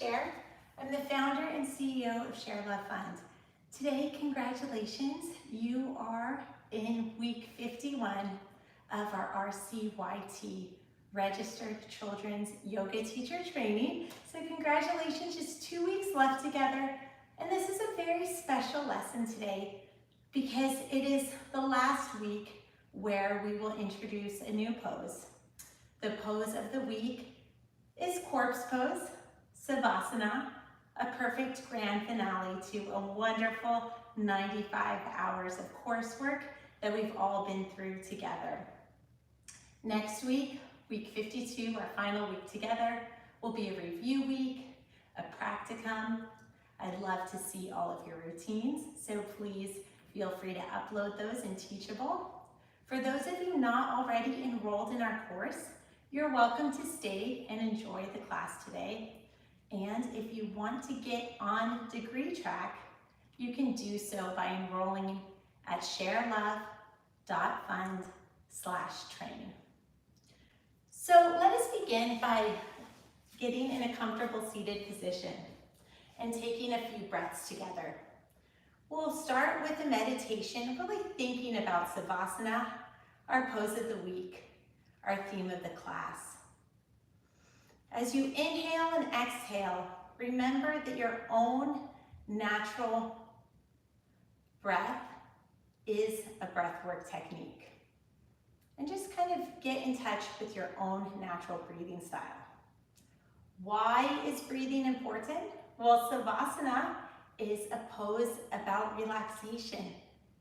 Cher. I'm the founder and CEO of ShareLove.Fund. Today, congratulations, you are in week 51 of our RCYT, Registered Children's Yoga Teacher Training. So congratulations, just 2 weeks left together. And this is a very special lesson today because it is the last week where we will introduce a new pose. The pose of the week is corpse pose, Savasana, a perfect grand finale to a wonderful 95 hours of coursework that we've all been through together. Next week, week 52, our final week together, will be a review week, a practicum. I'd love to see all of your routines, so please feel free to upload those in Teachable. For those of you not already enrolled in our course, you're welcome to stay and enjoy the class today. And if you want to get on degree track, you can do so by enrolling at ShareLove.Fund/training. So let us begin by getting in a comfortable seated position and taking a few breaths together. We'll start with a meditation, really thinking about Savasana, our pose of the week, our theme of the class. As you inhale and exhale, remember that your own natural breath is a breathwork technique. And just kind of get in touch with your own natural breathing style. Why is breathing important? Well, Savasana is a pose about relaxation.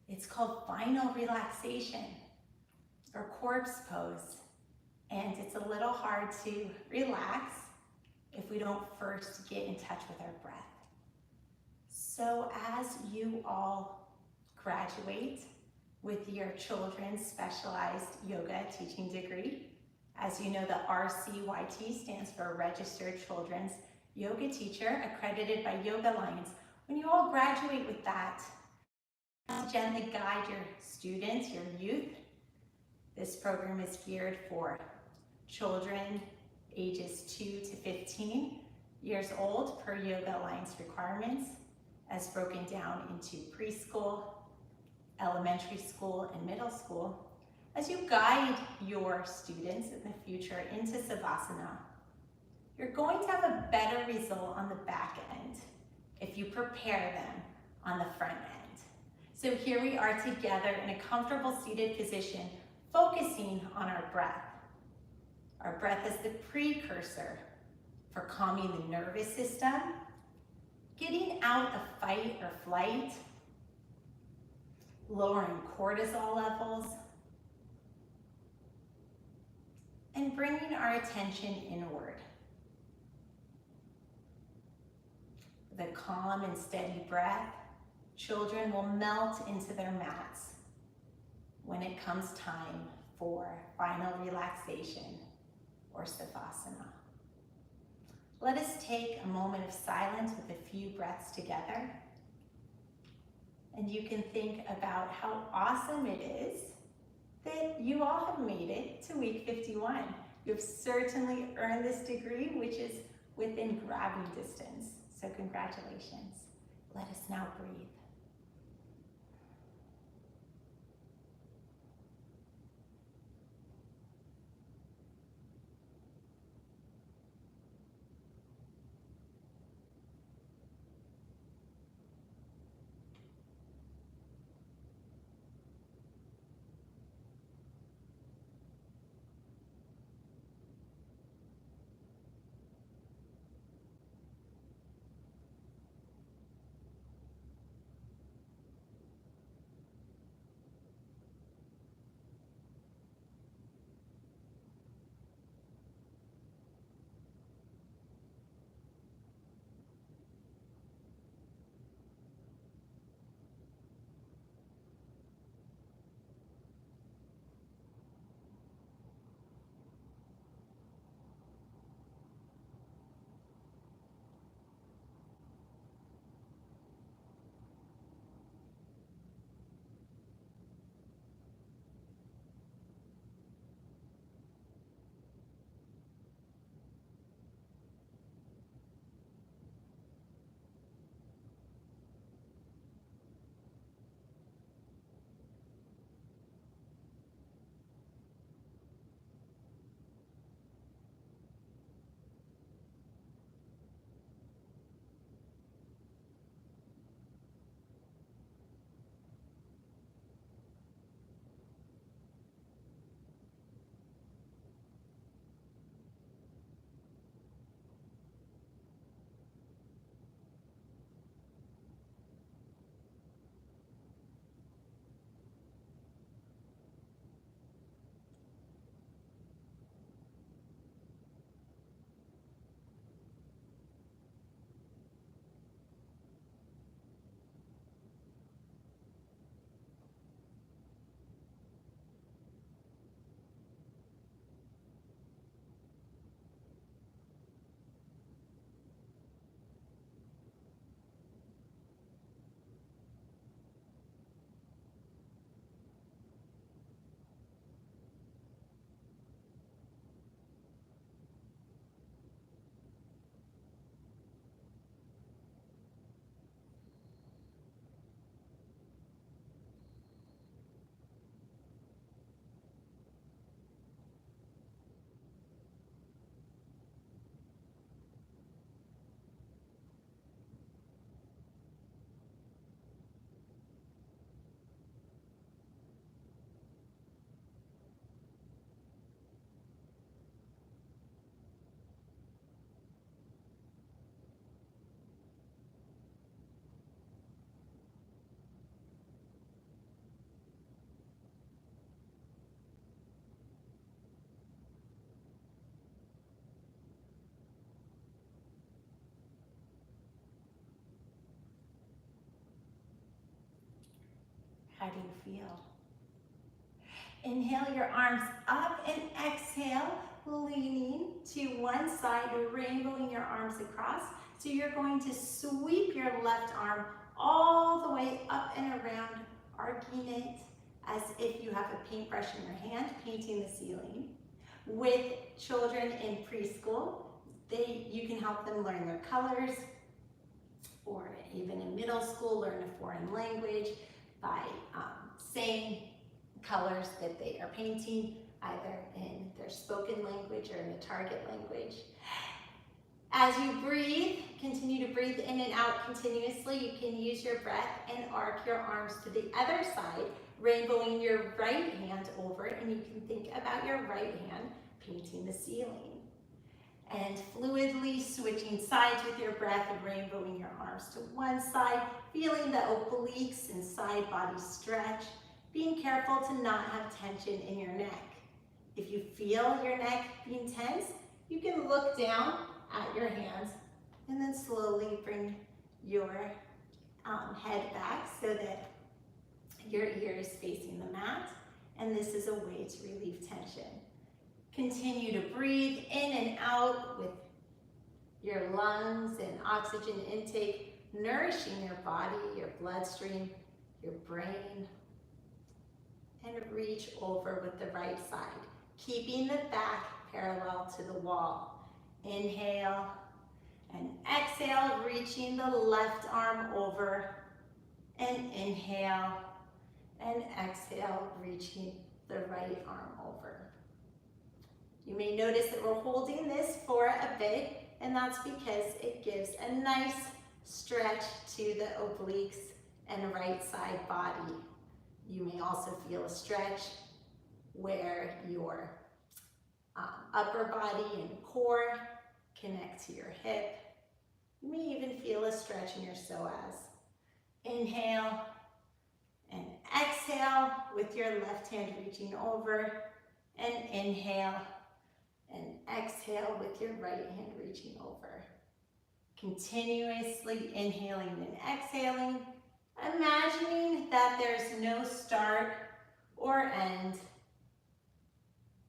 It's called final relaxation or corpse pose. And it's a little hard to relax if we don't first get in touch with our breath. So as you all graduate with your children's specialized yoga teaching degree, as you know, the RCYT stands for Registered Children's Yoga Teacher, accredited by Yoga Alliance. When you all graduate with that, gently guide your students, your youth. This program is geared for children ages 2 to 15 years old per Yoga Alliance requirements, as broken down into preschool, elementary school, and middle school. As you guide your students in the future into Savasana, you're going to have a better result on the back end if you prepare them on the front end. So here we are together in a comfortable seated position, focusing on our breath. Our breath is the precursor for calming the nervous system, getting out of fight or flight, lowering cortisol levels, and bringing our attention inward. With a calm and steady breath, children will melt into their mats when it comes time for final relaxation or Savasana. Let us take a moment of silence with a few breaths together. And you can think about how awesome it is that you all have made it to week 51. You've certainly earned this degree, which is within grabbing distance. So congratulations. Let us now breathe. How do you feel? Inhale your arms up and exhale, leaning to one side, rainbowing your arms across. So you're going to sweep your left arm all the way up and around, arcing it as if you have a paintbrush in your hand, painting the ceiling. With children in preschool, you can help them learn their colors, or even in middle school, learn a foreign language by saying colors that they are painting, either in their spoken language or in the target language. As you breathe, continue to breathe in and out continuously. You can use your breath and arc your arms to the other side, rainbowing your right hand over, and you can think about your right hand painting the ceiling. And fluidly switching sides with your breath and rainbowing your arms to one side, feeling the obliques and side body stretch, being careful to not have tension in your neck. If you feel your neck being tense, you can look down at your hands and then slowly bring your head back so that your ear is facing the mat, and this is a way to relieve tension. Continue to breathe in and out with your lungs and oxygen intake, nourishing your body, your bloodstream, your brain, and reach over with the right side, keeping the back parallel to the wall. Inhale and exhale, reaching the left arm over, and inhale and exhale, reaching the right arm over. You may notice that we're holding this for a bit, and that's because it gives a nice stretch to the obliques and right side body. You may also feel a stretch where your upper body and core connect to your hip. You may even feel a stretch in your psoas. Inhale and exhale with your left hand reaching over, and inhale and exhale with your right hand reaching over. Continuously inhaling and exhaling, imagining that there's no start or end.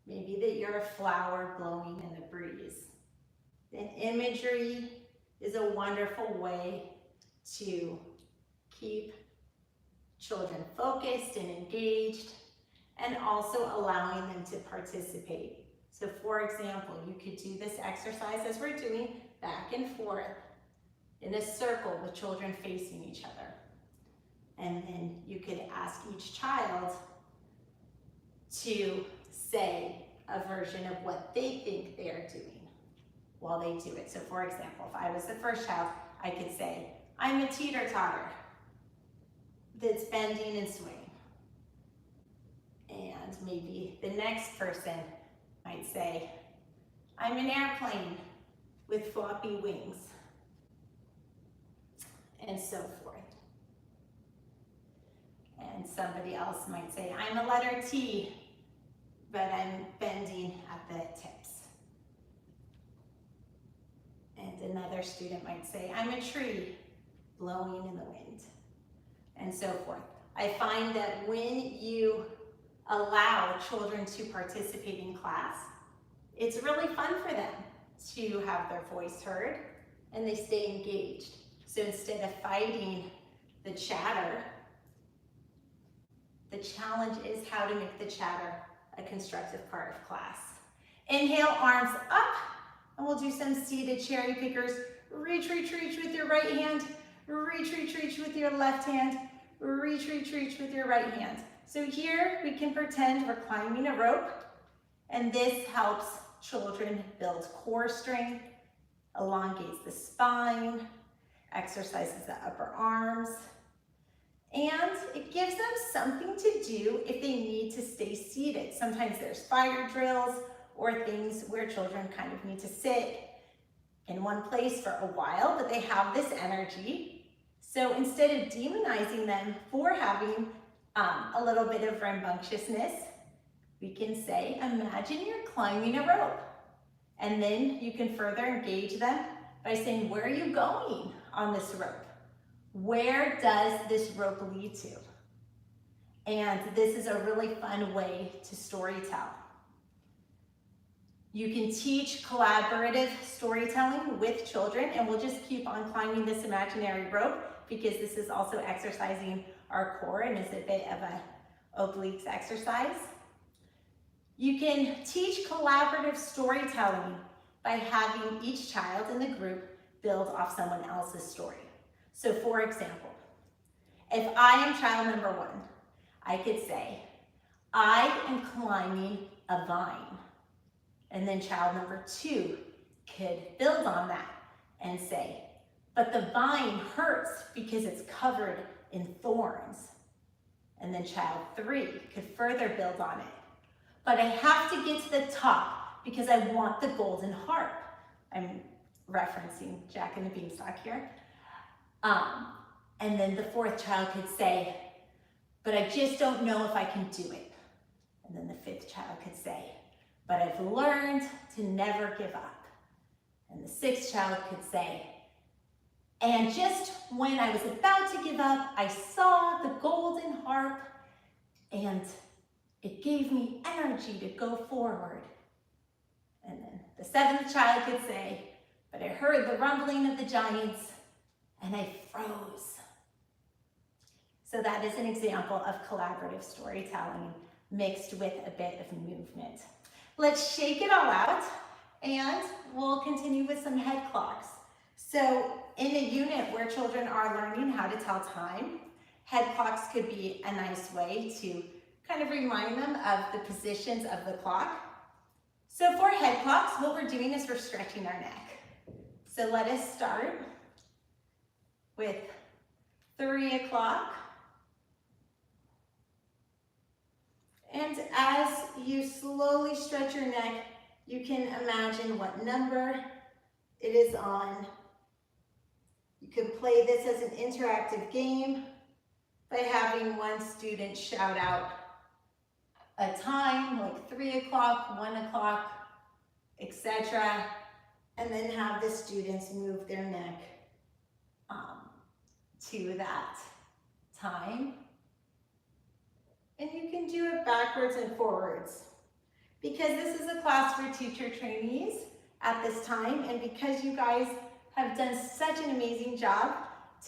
Maybe that you're a flower blowing in the breeze. And imagery is a wonderful way to keep children focused and engaged, and also allowing them to participate. So for example, you could do this exercise as we're doing, back and forth in a circle with children facing each other. And then you could ask each child to say a version of what they think they're doing while they do it. So for example, if I was the first child, I could say, I'm a teeter-totter that's bending and swaying. And maybe the next person might say, I'm an airplane with floppy wings, and so forth. And somebody else might say, I'm a letter T, but I'm bending at the tips. And another student might say, I'm a tree blowing in the wind, and so forth. I find that when you allow children to participate in class, it's really fun for them to have their voice heard, and they stay engaged. So instead of fighting the chatter, the challenge is how to make the chatter a constructive part of class. Inhale, arms up, and we'll do some seated cherry pickers. Reach, reach, reach with your right hand. Reach, reach, reach with your left hand. Reach, reach, reach with your right hand. So here we can pretend we're climbing a rope, and this helps children build core strength, elongates the spine, exercises the upper arms, and it gives them something to do if they need to stay seated. Sometimes there's fire drills or things where children kind of need to sit in one place for a while, but they have this energy. So instead of demonizing them for having a little bit of rambunctiousness, we can say, imagine you're climbing a rope. And then you can further engage them by saying, where are you going on this rope? Where does this rope lead to? And this is a really fun way to storytell. You can teach collaborative storytelling with children, and we'll just keep on climbing this imaginary rope because this is also exercising our core and is a bit of a obliques exercise. You can teach collaborative storytelling by having each child in the group build off someone else's story. So for example, if I am child number 1, I could say, I am climbing a vine. And then child number 2 could build on that and say, but the vine hurts because it's covered in thorns. And then child 3 could further build on it. But I have to get to the top because I want the golden harp. I'm referencing Jack and the Beanstalk here. And then the 4th child could say, but I just don't know if I can do it. And then the 5th child could say, but I've learned to never give up. And the 6th child could say, and just when I was about to give up, I saw the golden harp and it gave me energy to go forward. And then the 7th child could say, but I heard the rumbling of the giants and I froze. So that is an example of collaborative storytelling mixed with a bit of movement. Let's shake it all out and we'll continue with some head clocks. So in a unit where children are learning how to tell time, head clocks could be a nice way to kind of remind them of the positions of the clock. So for head clocks, what we're doing is we're stretching our neck. So let us start with 3 o'clock. And as you slowly stretch your neck, you can imagine what number it is on. You can play this as an interactive game by having one student shout out a time, like 3 o'clock, 1 o'clock, etc. And then have the students move their neck to that time. And you can do it backwards and forwards. Because this is a class for teacher trainees at this time, and because you guys have done such an amazing job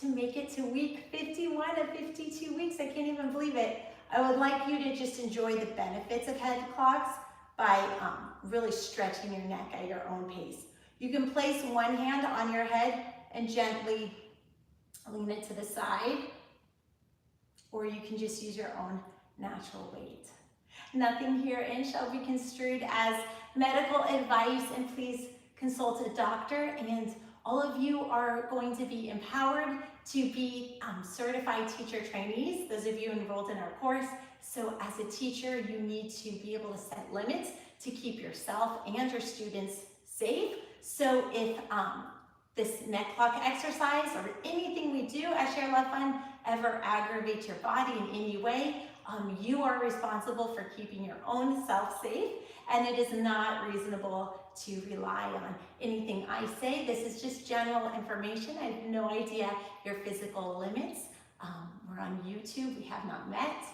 to make it to week 51 of 52 weeks, I can't even believe it. I would like you to just enjoy the benefits of head clocks by really stretching your neck at your own pace. You can place one hand on your head and gently lean it to the side, or you can just use your own natural weight. Nothing herein shall be construed as medical advice, and please consult a doctor. And all of you are going to be empowered to be certified teacher trainees, those of you enrolled in our course. So as a teacher, you need to be able to set limits to keep yourself and your students safe. So if this neck clock exercise or anything we do at ShareLove.Fund ever aggravates your body in any way, you are responsible for keeping your own self safe, and it is not reasonable to rely on anything I say. This is just general information. I have no idea your physical limits. We're on YouTube, we have not met,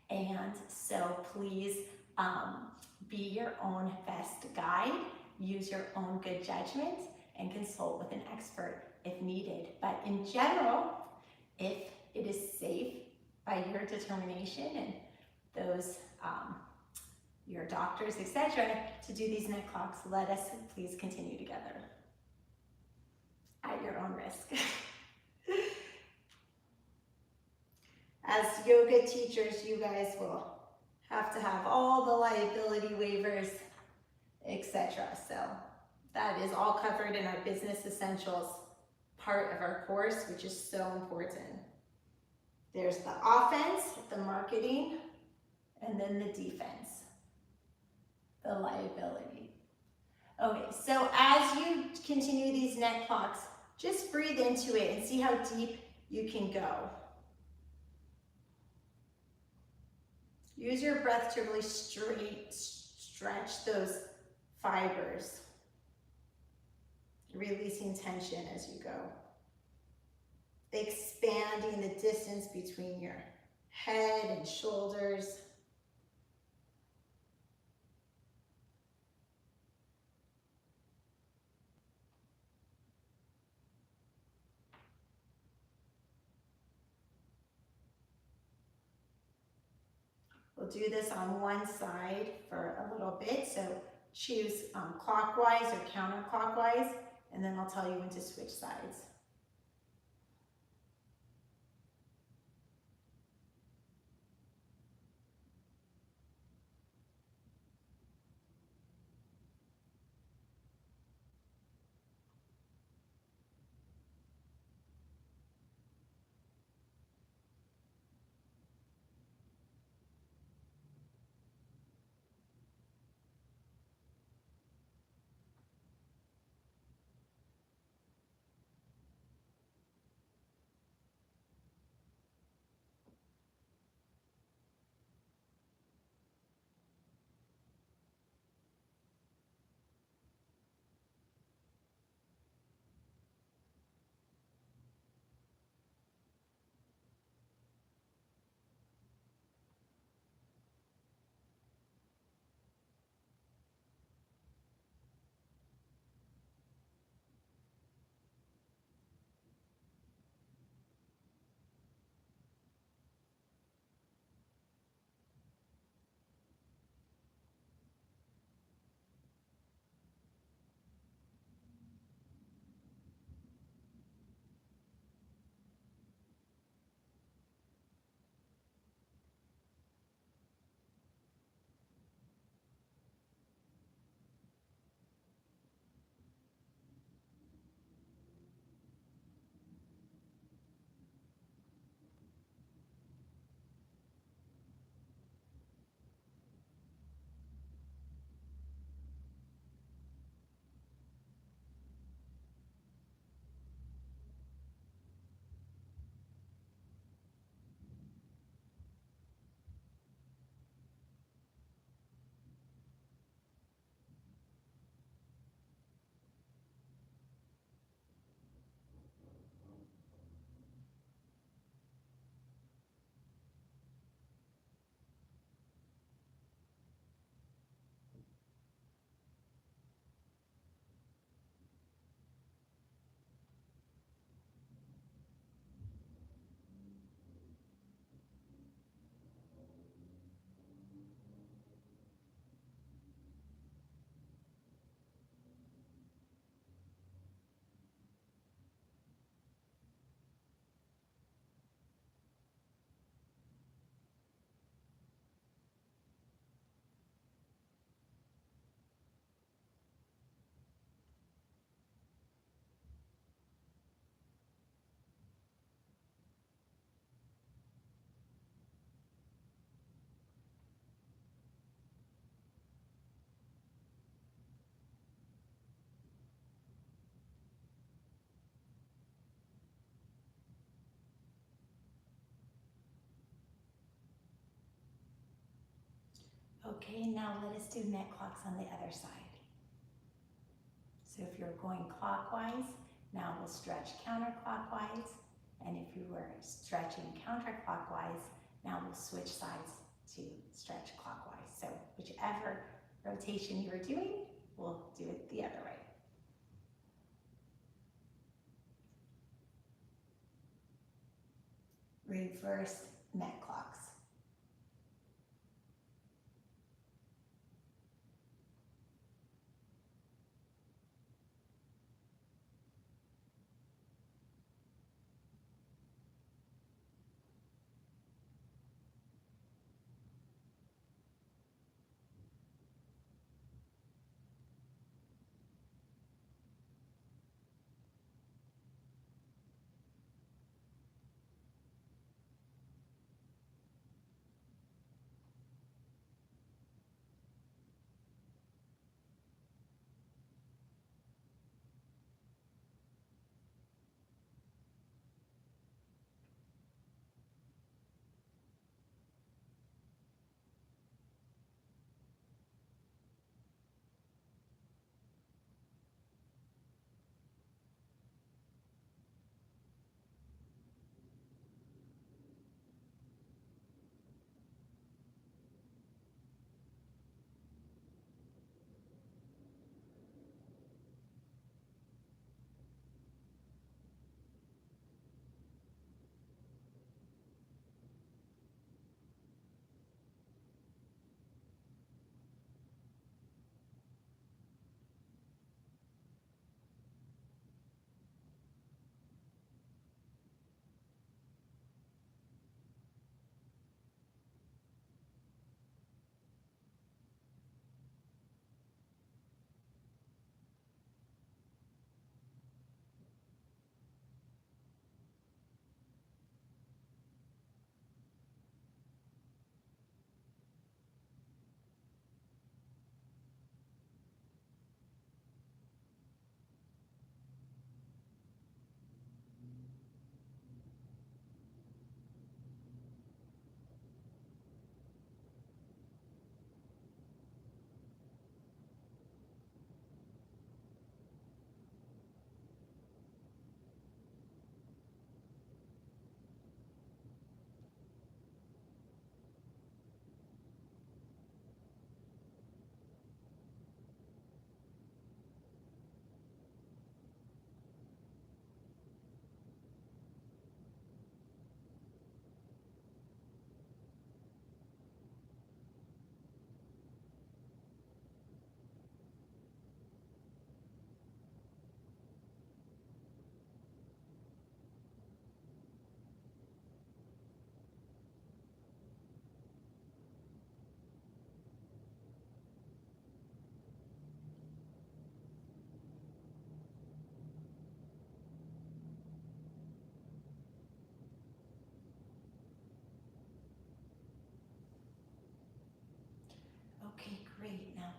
and so please be your own best guide, use your own good judgment, and consult with an expert if needed. But in general, if it is safe by your determination and those, your doctors, etc., to do these neck clocks, let us please continue together at your own risk. As yoga teachers, you guys will have to have all the liability waivers, etc. So that is all covered in our business essentials part of our course, which is so important. There's the offense, the marketing, and then the defense, the liability. Okay, so as you continue these neck clocks, just breathe into it and see how deep you can go. Use your breath to really stretch those fibers, releasing tension as you go. Expanding the distance between your head and shoulders. We'll do this on one side for a little bit, so choose clockwise or counterclockwise, and then I'll tell you when to switch sides. Okay, now let us do neck clocks on the other side. So if you're going clockwise, now we'll stretch counterclockwise. And if you were stretching counterclockwise, now we'll switch sides to stretch clockwise. So whichever rotation you're doing, we'll do it the other way. Reverse neck clocks.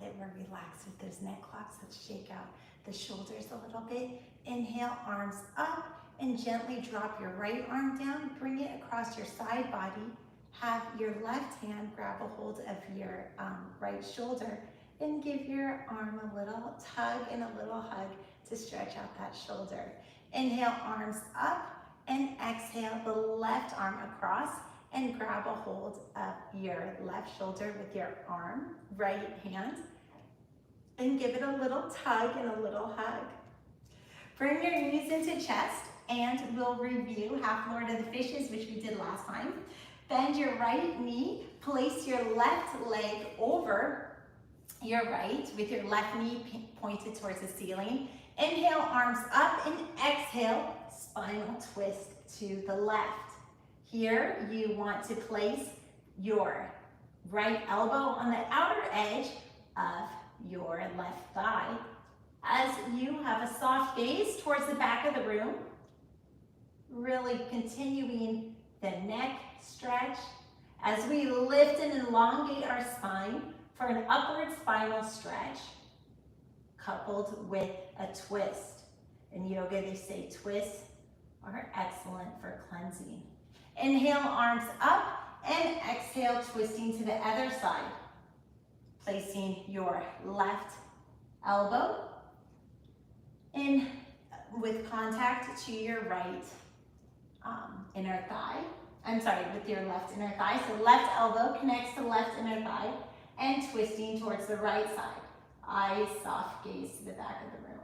that we're relaxed with those neck locks. Let's shake out the shoulders a little bit. Inhale, arms up, and gently drop your right arm down. Bring it across your side body. Have your left hand grab a hold of your right shoulder and give your arm a little tug and a little hug to stretch out that shoulder. Inhale, arms up, and exhale the left arm across and grab a hold of your left shoulder with your arm, right hand, and give it a little tug and a little hug. Bring your knees into chest, and we'll review half Lord of the Fishes, which we did last time. Bend your right knee, place your left leg over your right with your left knee pointed towards the ceiling. Inhale, arms up, and exhale, spinal twist to the left. Here, you want to place your right elbow on the outer edge of your left thigh. As you have a soft gaze towards the back of the room, really continuing the neck stretch as we lift and elongate our spine for an upward spinal stretch coupled with a twist. In yoga, they say twists are excellent for cleansing. Inhale, arms up, and exhale, twisting to the other side. Placing your left elbow in with contact to your right inner thigh. With your left inner thigh. So left elbow connects to left inner thigh and twisting towards the right side. Eyes soft gaze to the back of the room.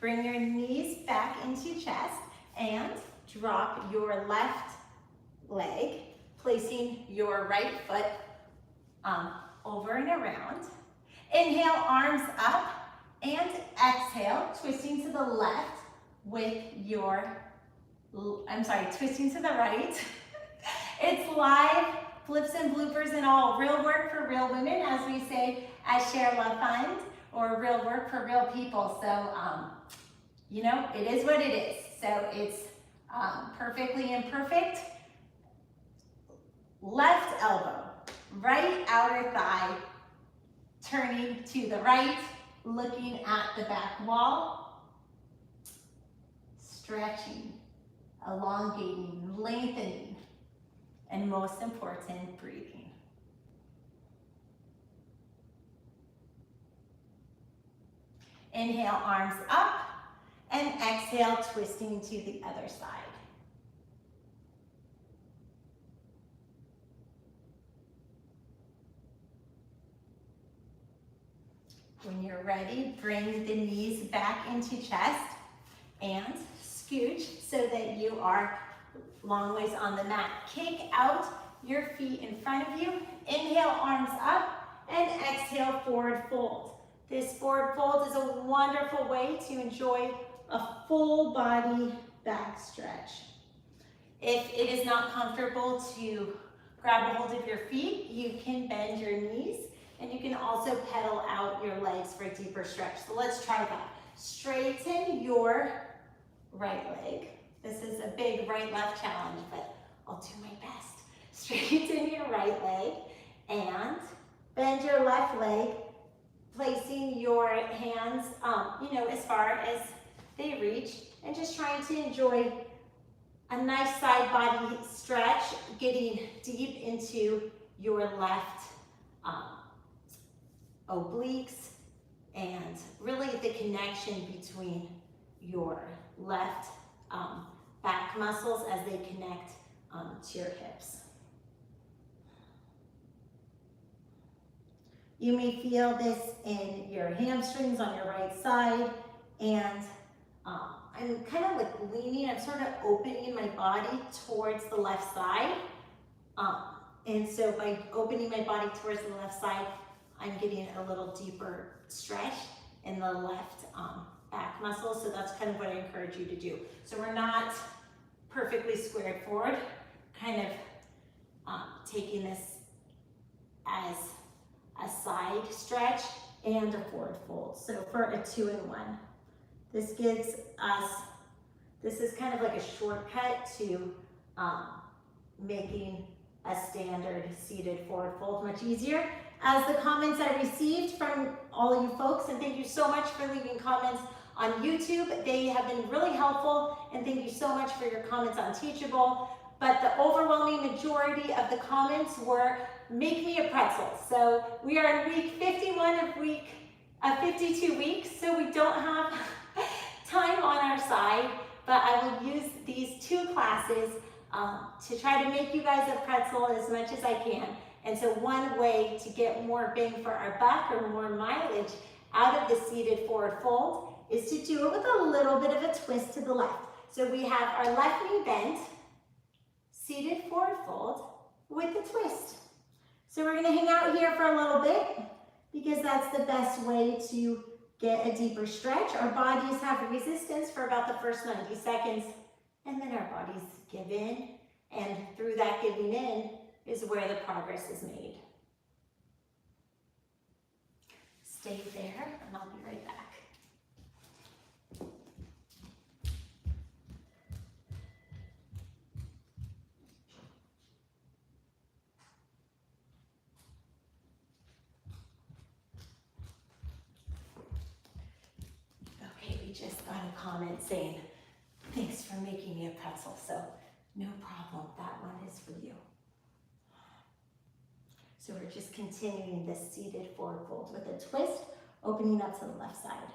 Bring your knees back into chest and drop your left leg, placing your right foot over and around. Inhale, arms up, and exhale, twisting to the left with your, twisting to the right. It's live, flips and bloopers and all. Real work for real women, as we say at ShareLove.Fund, or real work for real people. So, it is what it is. So it's perfectly imperfect. Left elbow, right outer thigh, turning to the right, looking at the back wall, stretching, elongating, lengthening, and most important, breathing. Inhale, arms up, and exhale, twisting to the other side. When you're ready, bring the knees back into chest and scooch so that you are long ways on the mat. Kick out your feet in front of you. Inhale, arms up, and exhale, forward fold. This forward fold is a wonderful way to enjoy a full body back stretch. If it is not comfortable to grab a hold of your feet, you can bend your knees, and you can also pedal out your legs for a deeper stretch. So let's try that. Straighten your right leg. This is a big right-left challenge, but I'll do my best. Straighten your right leg and bend your left leg, placing your hands, as far as they reach, and just trying to enjoy a nice side body stretch, getting deep into your left obliques, and really the connection between your left back muscles as they connect to your hips. You may feel this in your hamstrings on your right side, and I'm kind of like leaning, I'm sort of opening my body towards the left side. And so by opening my body towards the left side, I'm getting a little deeper stretch in the left back muscle. So that's kind of what I encourage you to do. So we're not perfectly squared forward, kind of taking this as a side stretch and a forward fold. So for a 2-in-1, this gives us, this is kind of like a shortcut to making a standard seated forward fold much easier. As the comments I received from all of you folks, and thank you so much for leaving comments on YouTube. They have been really helpful, and thank you so much for your comments on Teachable. But the overwhelming majority of the comments were, make me a pretzel. So we are in week 51 of 52 weeks, so we don't have time on our side, but I will use these 2 classes to try to make you guys a pretzel as much as I can. And so one way to get more bang for our buck or more mileage out of the seated forward fold is to do it with a little bit of a twist to the left. So we have our left knee bent, seated forward fold with a twist. So we're gonna hang out here for a little bit because that's the best way to get a deeper stretch. Our bodies have resistance for about the first 90 seconds, and then our bodies give in, and through that giving in is where the progress is made. Stay there, and I'll be right back. Okay, we just got a comment saying, thanks for making me a pretzel, so no problem, that one is for you. So we're just continuing this seated forward fold with a twist, opening up to the left side.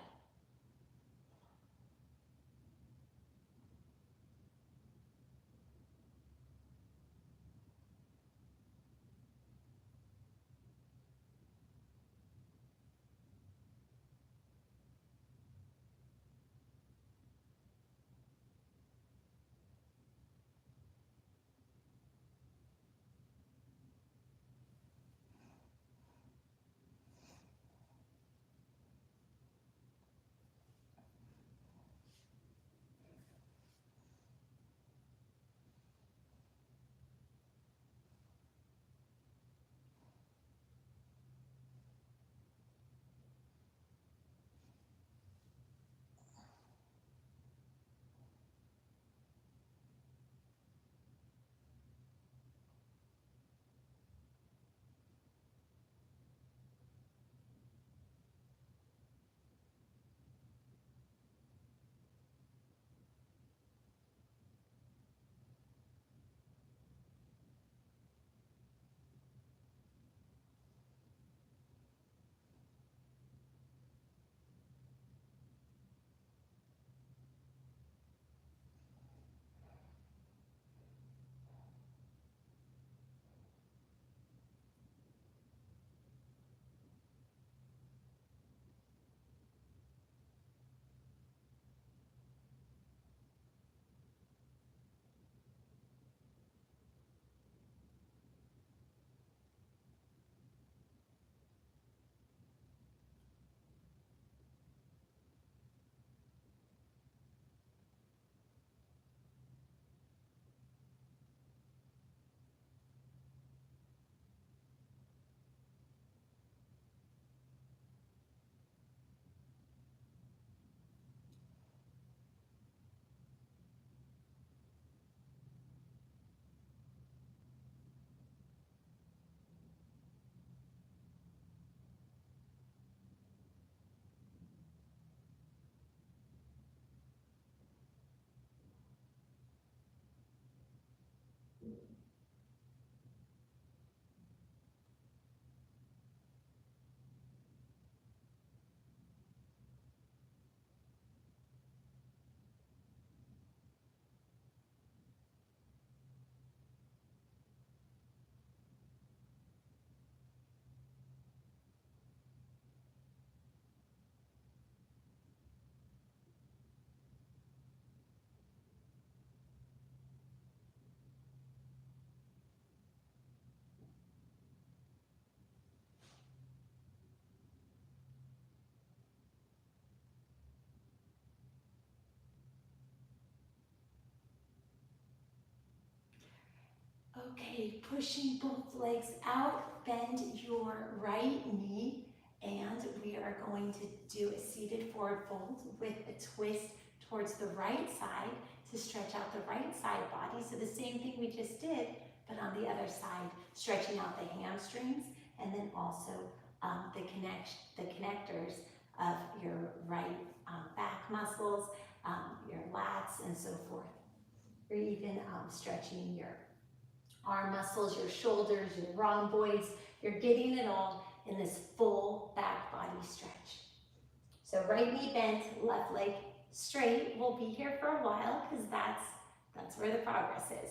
Okay, pushing both legs out, bend your right knee, and we are going to do a seated forward fold with a twist towards the right side to stretch out the right side body. So the same thing we just did, but on the other side, stretching out the hamstrings, and then also the connectors of your right back muscles, your lats, and so forth. Or even stretching your arm muscles, your shoulders, your rhomboids. You're getting it all in this full back body stretch. So right knee bent, left leg straight. We'll be here for a while because that's where the progress is.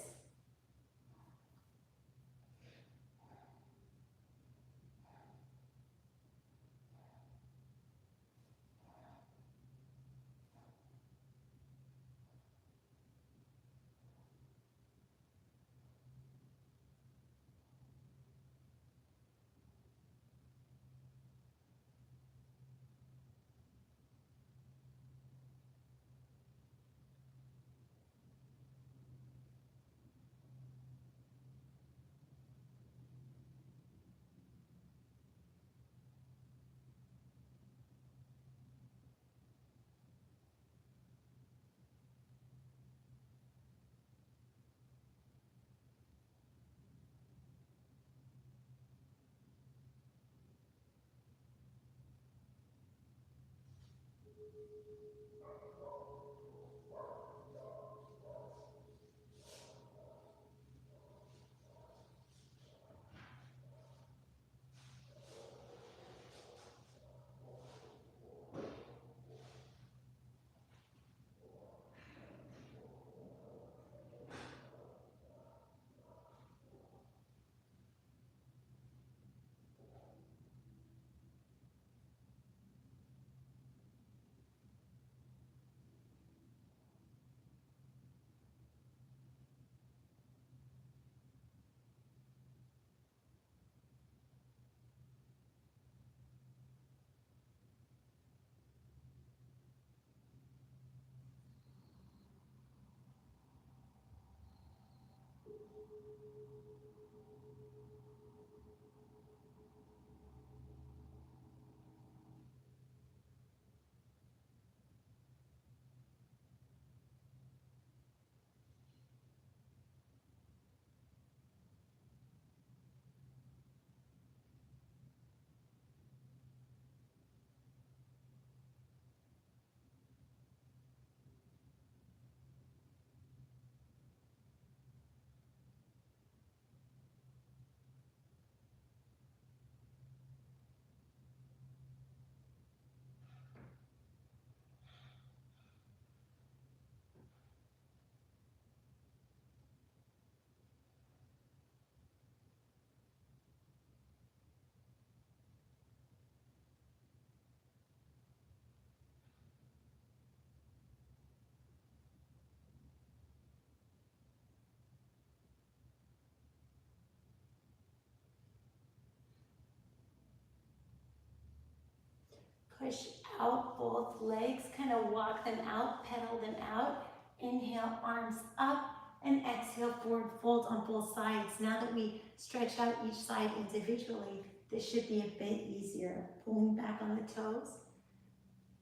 Push out both legs, kind of walk them out, pedal them out. Inhale, arms up, and exhale, forward fold on both sides. Now that we stretch out each side individually, this should be a bit easier. Pulling back on the toes.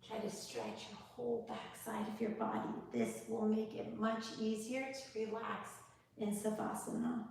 Try to stretch your whole back side of your body. This will make it much easier to relax in Savasana.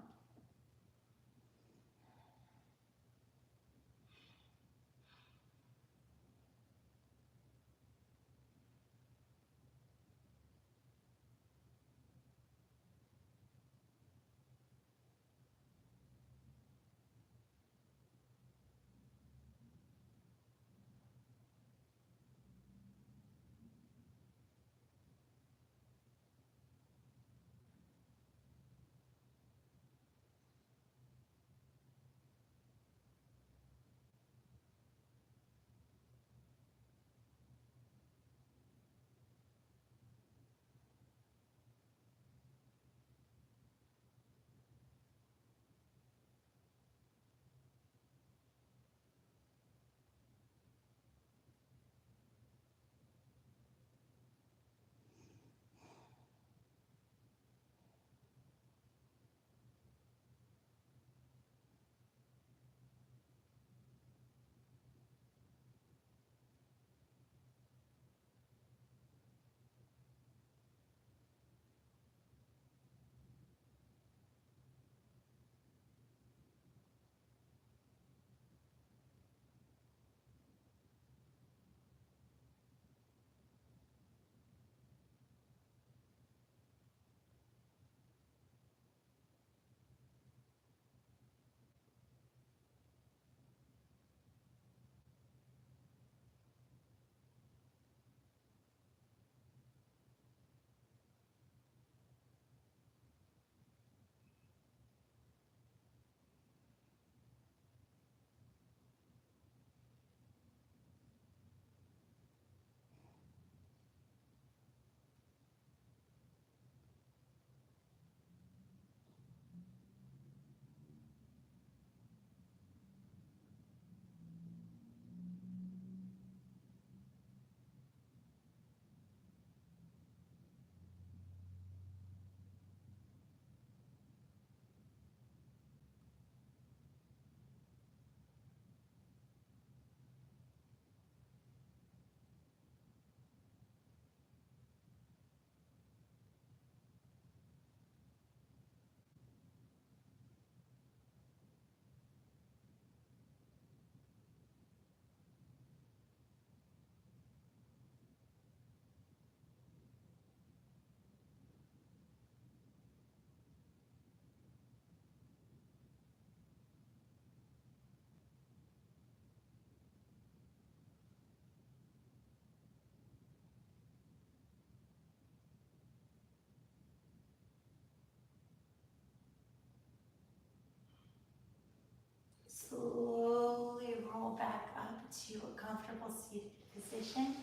Slowly roll back up to a comfortable seated position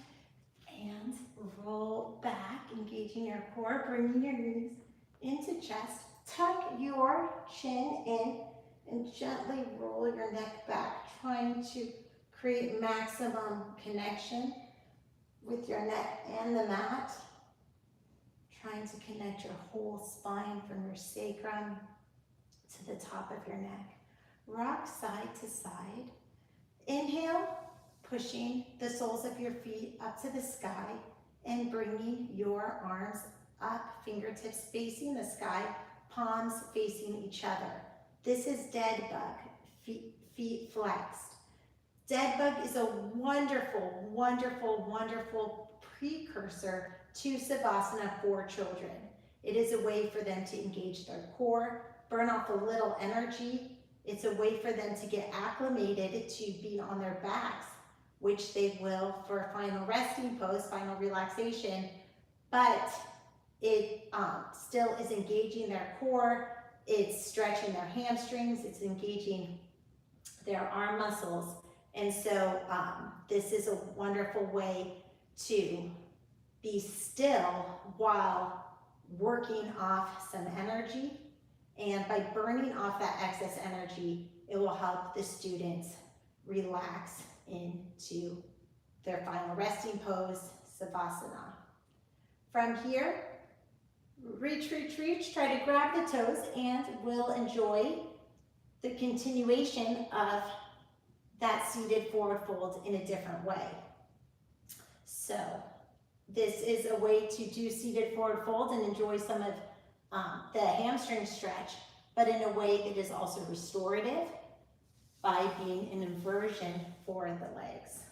and roll back, engaging your core, bringing your knees into chest. Tuck your chin in and gently roll your neck back, trying to create maximum connection with your neck and the mat. Trying to connect your whole spine from your sacrum to the top of your neck. Rock side to side. Inhale, pushing the soles of your feet up to the sky and bringing your arms up, fingertips facing the sky, palms facing each other. This is dead bug, feet flexed. Dead bug is a wonderful, wonderful, wonderful precursor to Savasana for children. It is a way for them to engage their core, burn off a little energy. It's a way for them to get acclimated to be on their backs, which they will for final resting pose, final relaxation, but it still is engaging their core, it's stretching their hamstrings, it's engaging their arm muscles. And so this is a wonderful way to be still while working off some energy. And by burning off that excess energy, it will help the students relax into their final resting pose, Savasana. From here, reach, reach, reach, try to grab the toes, and we'll enjoy the continuation of that seated forward fold in a different way. So this is a way to do seated forward fold and enjoy some of the hamstring stretch, but in a way that is also restorative by being an inversion for the legs.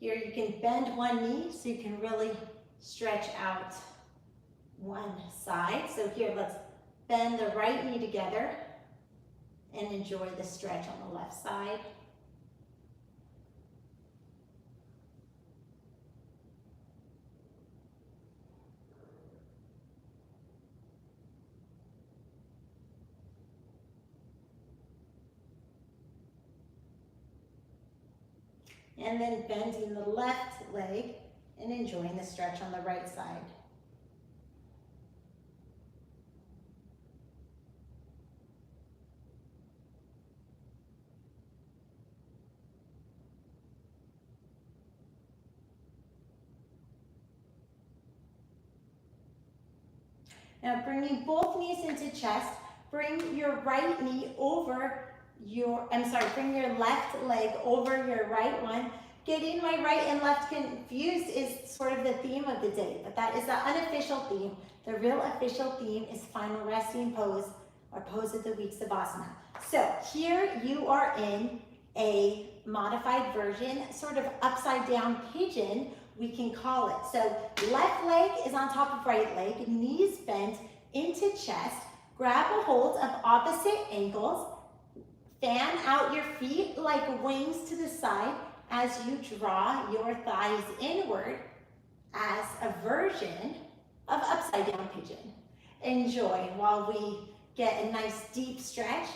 Here you can bend one knee so you can really stretch out one side. So here, let's bend the right knee together and enjoy the stretch on the left side. And then bending the left leg and enjoying the stretch on the right side. Now bringing both knees into chest, bring your right knee over bring your left leg over your right one. Getting my right and left confused is sort of the theme of the day, but that is the unofficial theme. The real official theme is final resting pose, or pose of the week, Savasana. So here you are in a modified version, sort of upside down pigeon, we can call it. So left leg is on top of right leg, knees bent into chest, grab a hold of opposite ankles, fan out your feet like wings to the side as you draw your thighs inward as a version of upside down pigeon. Enjoy while we get a nice deep stretch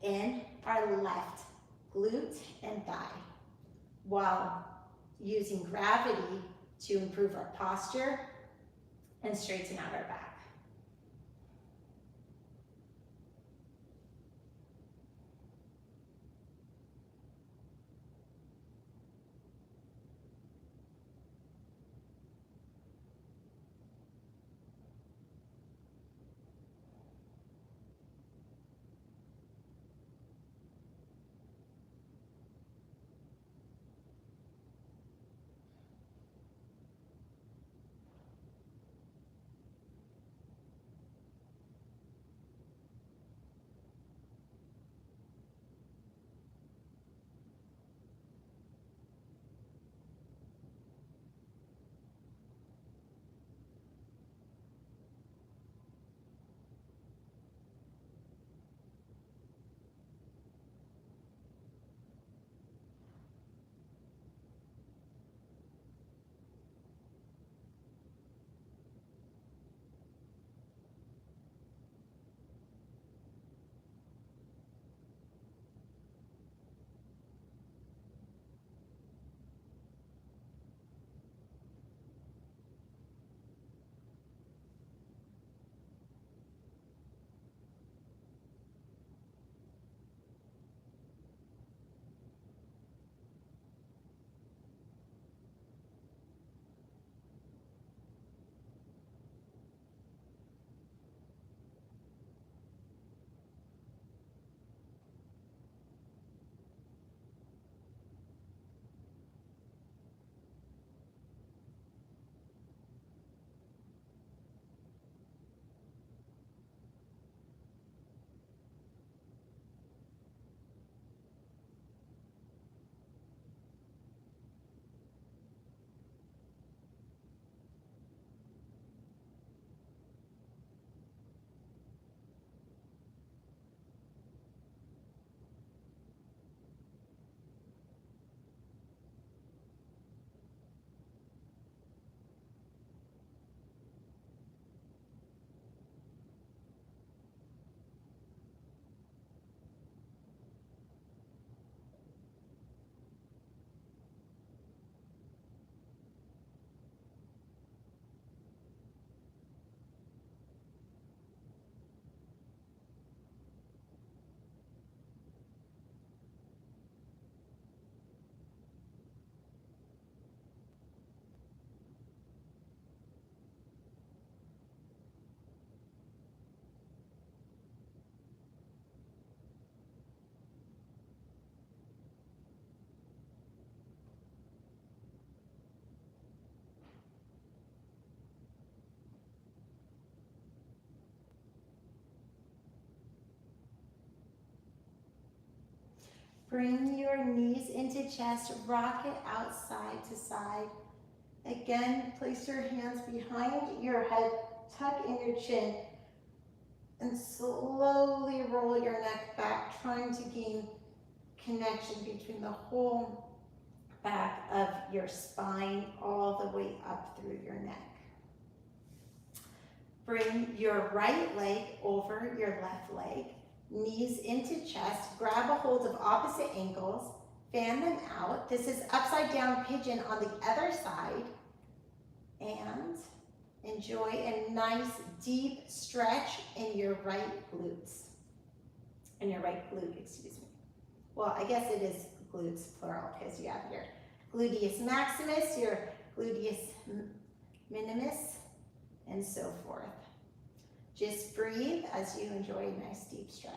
in our left glute and thigh, while using gravity to improve our posture and straighten out our back. Bring your knees into chest, rock it out side to side. Again, place your hands behind your head, tuck in your chin, and slowly roll your neck back, trying to gain connection between the whole back of your spine all the way up through your neck. Bring your right leg over your left leg, knees into chest, grab a hold of opposite ankles, fan them out. This is upside down pigeon on the other side, and enjoy a nice deep stretch in your right glutes. In your right glute, excuse me. Well, I guess it is glutes plural because you have your gluteus maximus, your gluteus minimus, and so forth. Just breathe as you enjoy a nice deep stretch.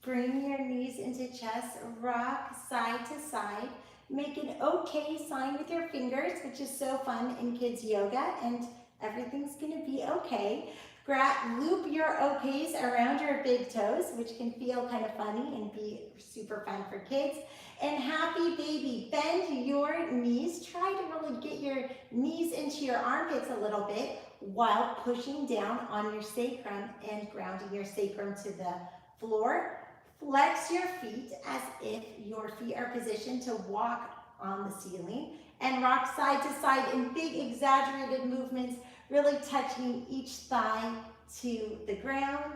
Bring your knees into chest, rock side to side. Make an okay sign with your fingers, which is so fun in kids yoga, and everything's gonna be okay. Loop your okays around your big toes, which can feel kind of funny and be super fun for kids. And happy baby, bend your knees. Try to really get your knees into your armpits a little bit while pushing down on your sacrum and grounding your sacrum to the floor. Flex your feet as if your feet are positioned to walk on the ceiling, and rock side to side in big exaggerated movements, really touching each thigh to the ground.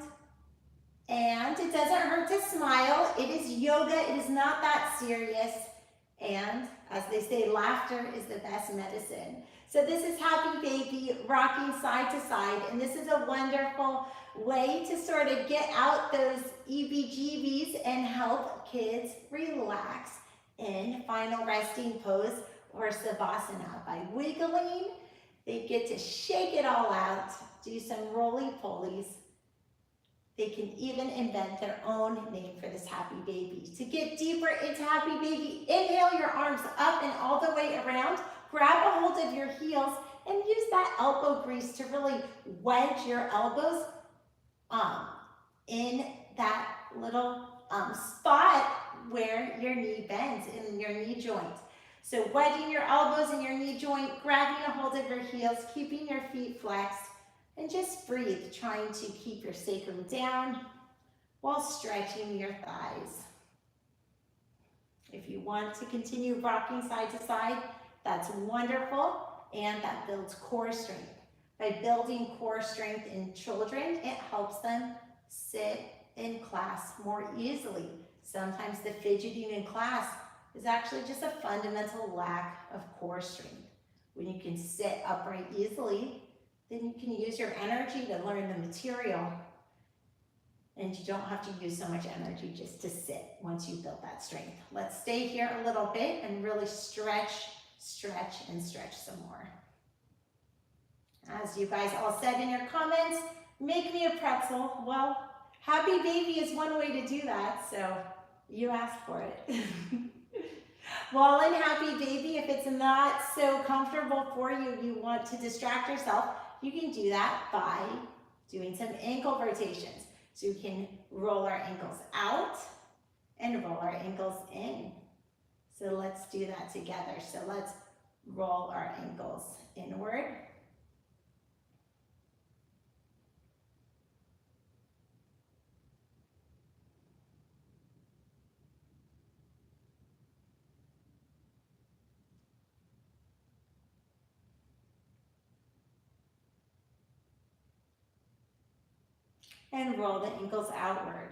And it doesn't hurt to smile. It is yoga. It is not that serious. And as they say, laughter is the best medicine. So this is happy baby rocking side to side, and this is a wonderful way to sort of get out those EBGBs and help kids relax in final resting pose or Savasana. By wiggling, they get to shake it all out, do some roly-polies. They can even invent their own name for this happy baby. To get deeper into happy baby, inhale your arms up and all the way around. Grab a hold of your heels and use that elbow grease to really wedge your elbows in that little spot where your knee bends in your knee joint. So wedging your elbows in your knee joint, grabbing a hold of your heels, keeping your feet flexed, and just breathe, trying to keep your sacrum down while stretching your thighs. If you want to continue rocking side to side, that's wonderful, and that builds core strength. By building core strength in children, it helps them sit in class more easily. Sometimes the fidgeting in class is actually just a fundamental lack of core strength. When you can sit upright easily, then you can use your energy to learn the material, and you don't have to use so much energy just to sit once you build that strength. Let's stay here a little bit and really stretch, stretch, and stretch some more. As you guys all said in your comments, make me a pretzel. Well, happy baby is one way to do that, so you asked for it. While in happy baby, if it's not so comfortable for you, you want to distract yourself, you can do that by doing some ankle rotations. So you can roll our ankles out and roll our ankles in. So let's do that together. So let's roll our ankles inward. And roll the ankles outward.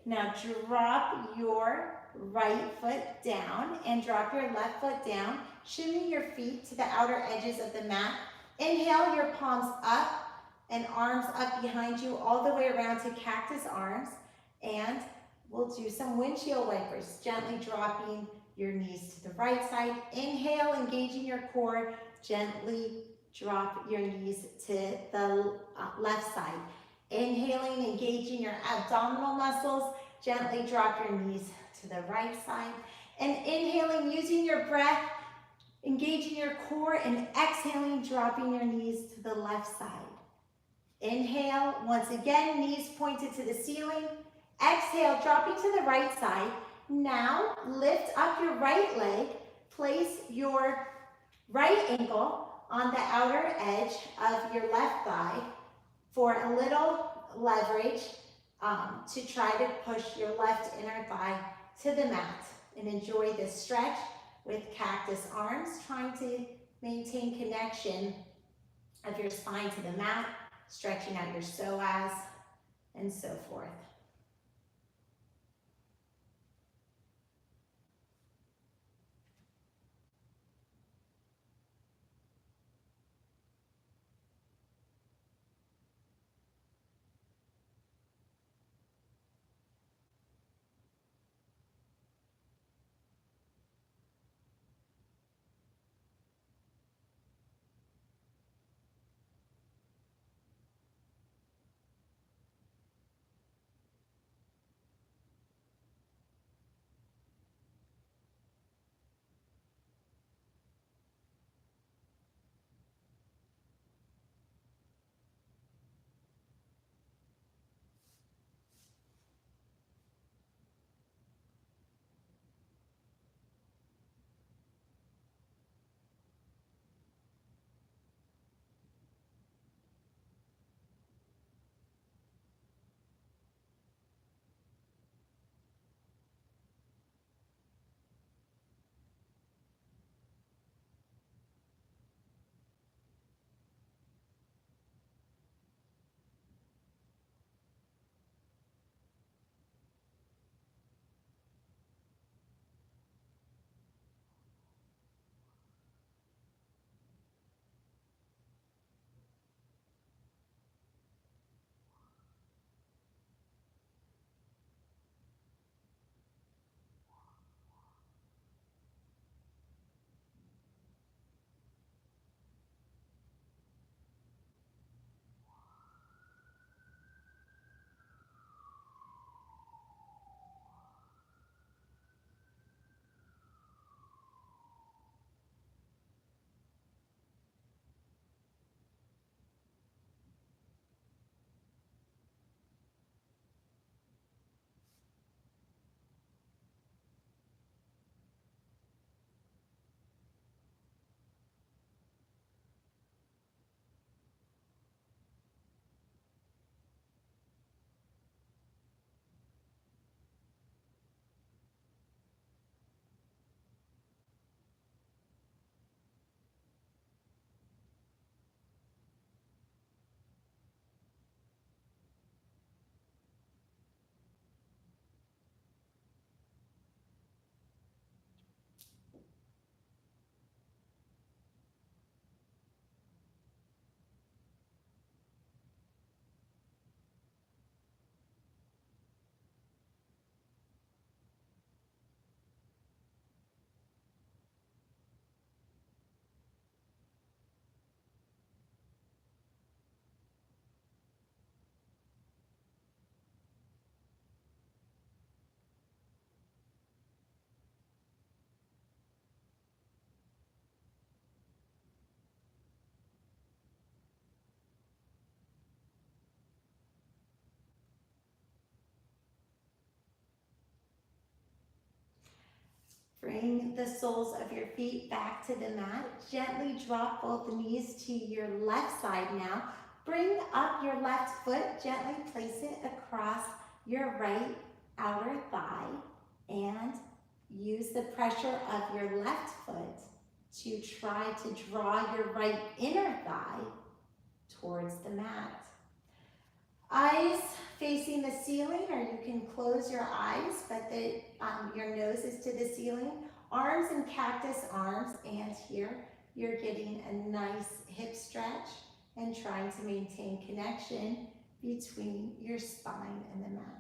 Now drop your right foot down and drop your left foot down. Shimmy your feet to the outer edges of the mat. Inhale your palms up and arms up behind you all the way around to cactus arms. And we'll do some windshield wipers, gently dropping your knees to the right side. Inhale, engaging your core. Gently drop your knees to the left side. Inhaling, engaging your abdominal muscles. Gently drop your knees to the right side. And inhaling, using your breath, engaging your core, and exhaling, dropping your knees to the left side. Inhale, once again, knees pointed to the ceiling. Exhale, dropping to the right side. Now, lift up your right leg. Place your right ankle on the outer edge of your left thigh for a little leverage to try to push your left inner thigh to the mat. And enjoy this stretch with cactus arms, trying to maintain connection of your spine to the mat, stretching out your psoas, and so forth. Bring the soles of your feet back to the mat. Gently drop both knees to your left side now. Bring up your left foot, gently place it across your right outer thigh and use the pressure of your left foot to try to draw your right inner thigh towards the mat. Eyes facing the ceiling, or you can close your eyes, but your nose is to the ceiling. Arms and cactus arms, and here you're getting a nice hip stretch and trying to maintain connection between your spine and the mat.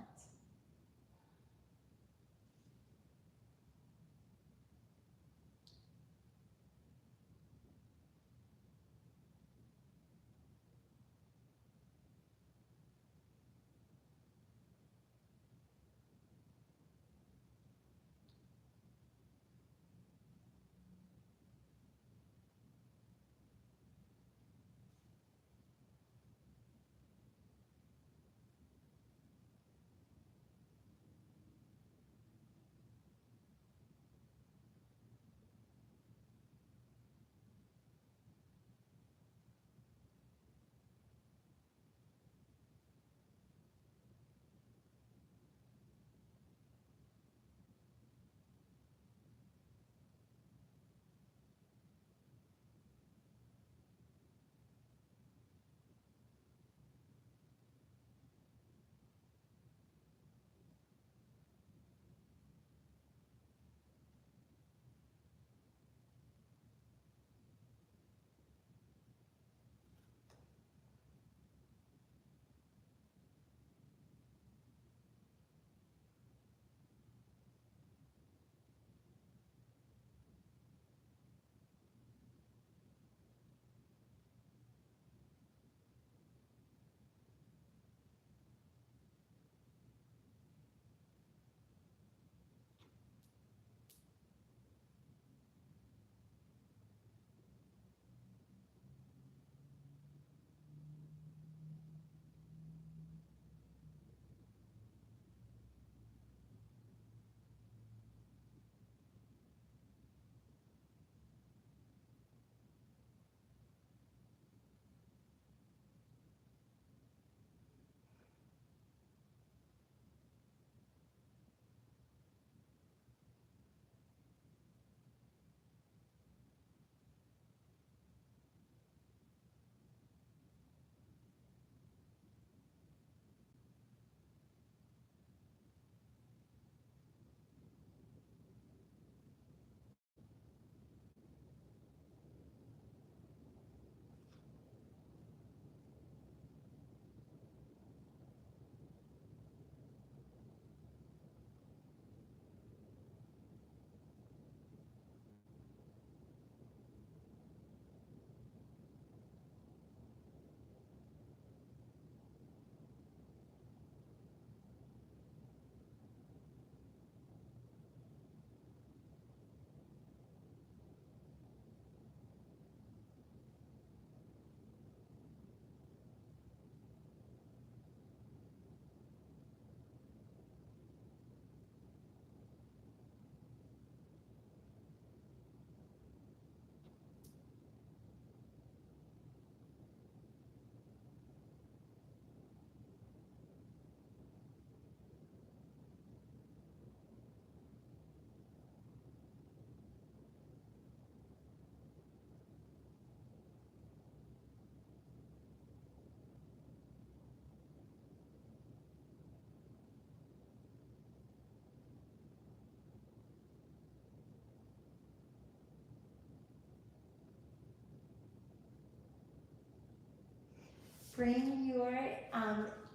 Bring your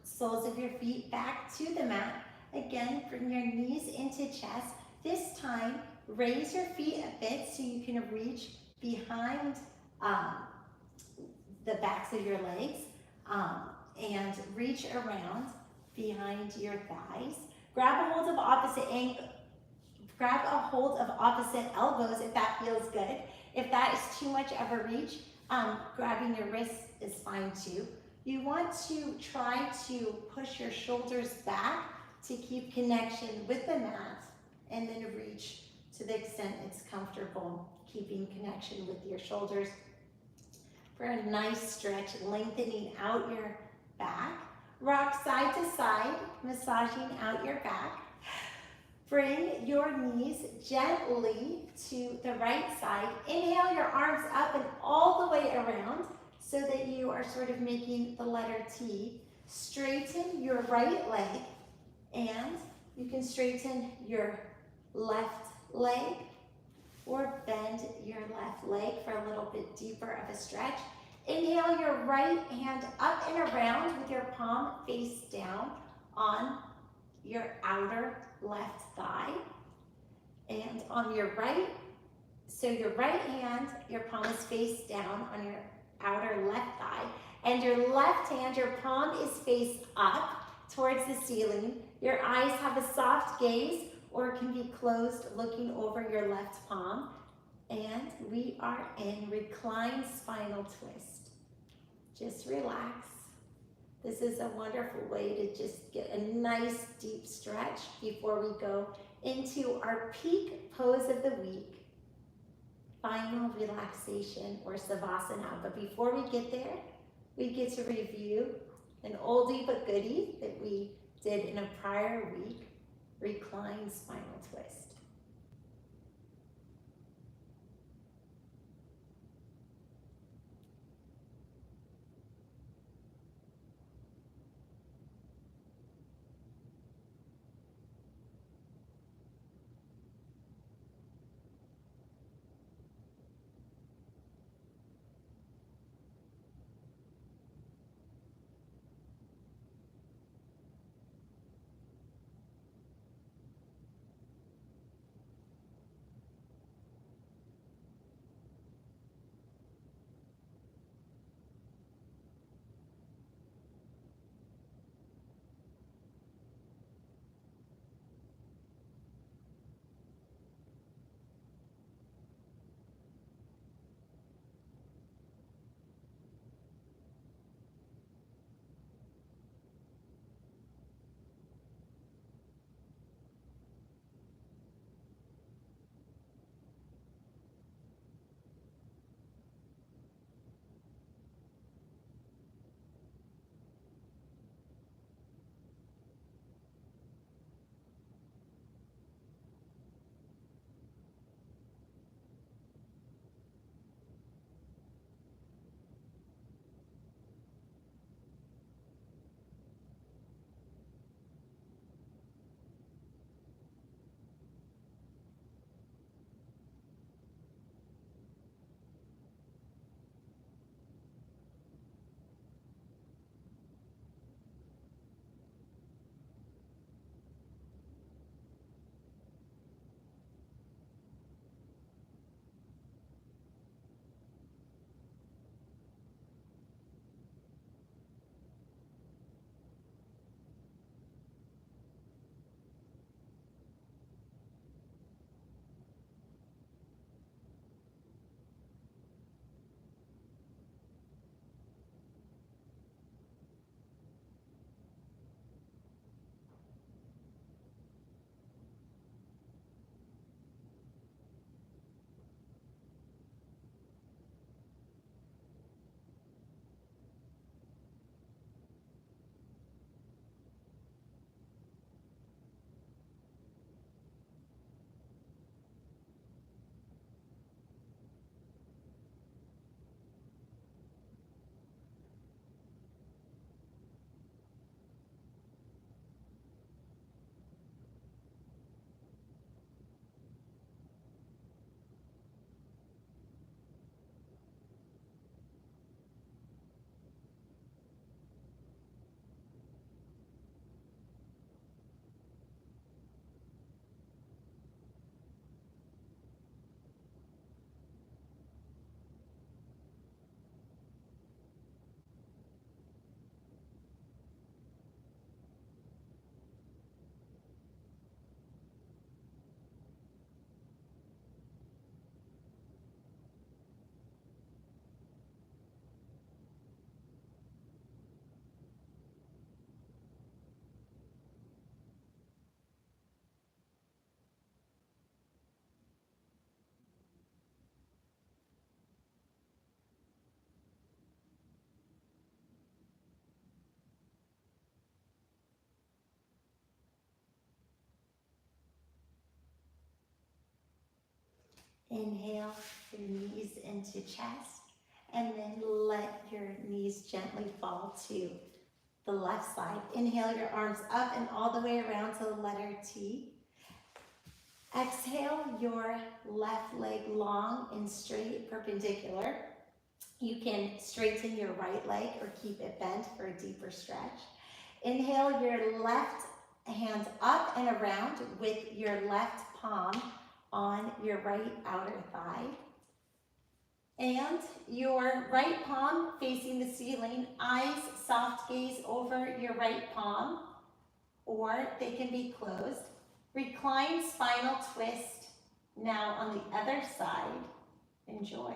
soles of your feet back to the mat. Again, bring your knees into chest. This time, raise your feet a bit so you can reach behind the backs of your legs and reach around behind your thighs. Grab a hold of opposite elbows if that feels good. If that is too much of a reach, grabbing your wrists is fine too. You want to try to push your shoulders back to keep connection with the mat and then reach to the extent it's comfortable, keeping connection with your shoulders. For a nice stretch, lengthening out your back. Rock side to side, massaging out your back. Bring your knees gently to the right side. Inhale your arms up and all the way around so that you are sort of making the letter T. Straighten your right leg, and you can straighten your left leg or bend your left leg for a little bit deeper of a stretch. Inhale your right hand up and around with your palm face down on your outer left thigh. And on your right, so your right hand, your palm is face down on your outer left thigh. And your left hand, your palm is face up towards the ceiling. Your eyes have a soft gaze or can be closed looking over your left palm. And we are in reclined spinal twist. Just relax. This is a wonderful way to just get a nice deep stretch before we go into our peak pose of the week, final relaxation or Savasana. But before we get there, we get to review an oldie but goodie that we did in a prior week, reclined spinal twist. Inhale your knees into chest, and then let your knees gently fall to the left side. Inhale your arms up and all the way around to the letter T. Exhale your left leg long and straight, perpendicular. You can straighten your right leg or keep it bent for a deeper stretch. Inhale your left hand up and around with your left palm on your right outer thigh. And your right palm facing the ceiling, eyes soft gaze over your right palm, or they can be closed. Recline spinal twist now on the other side. Enjoy.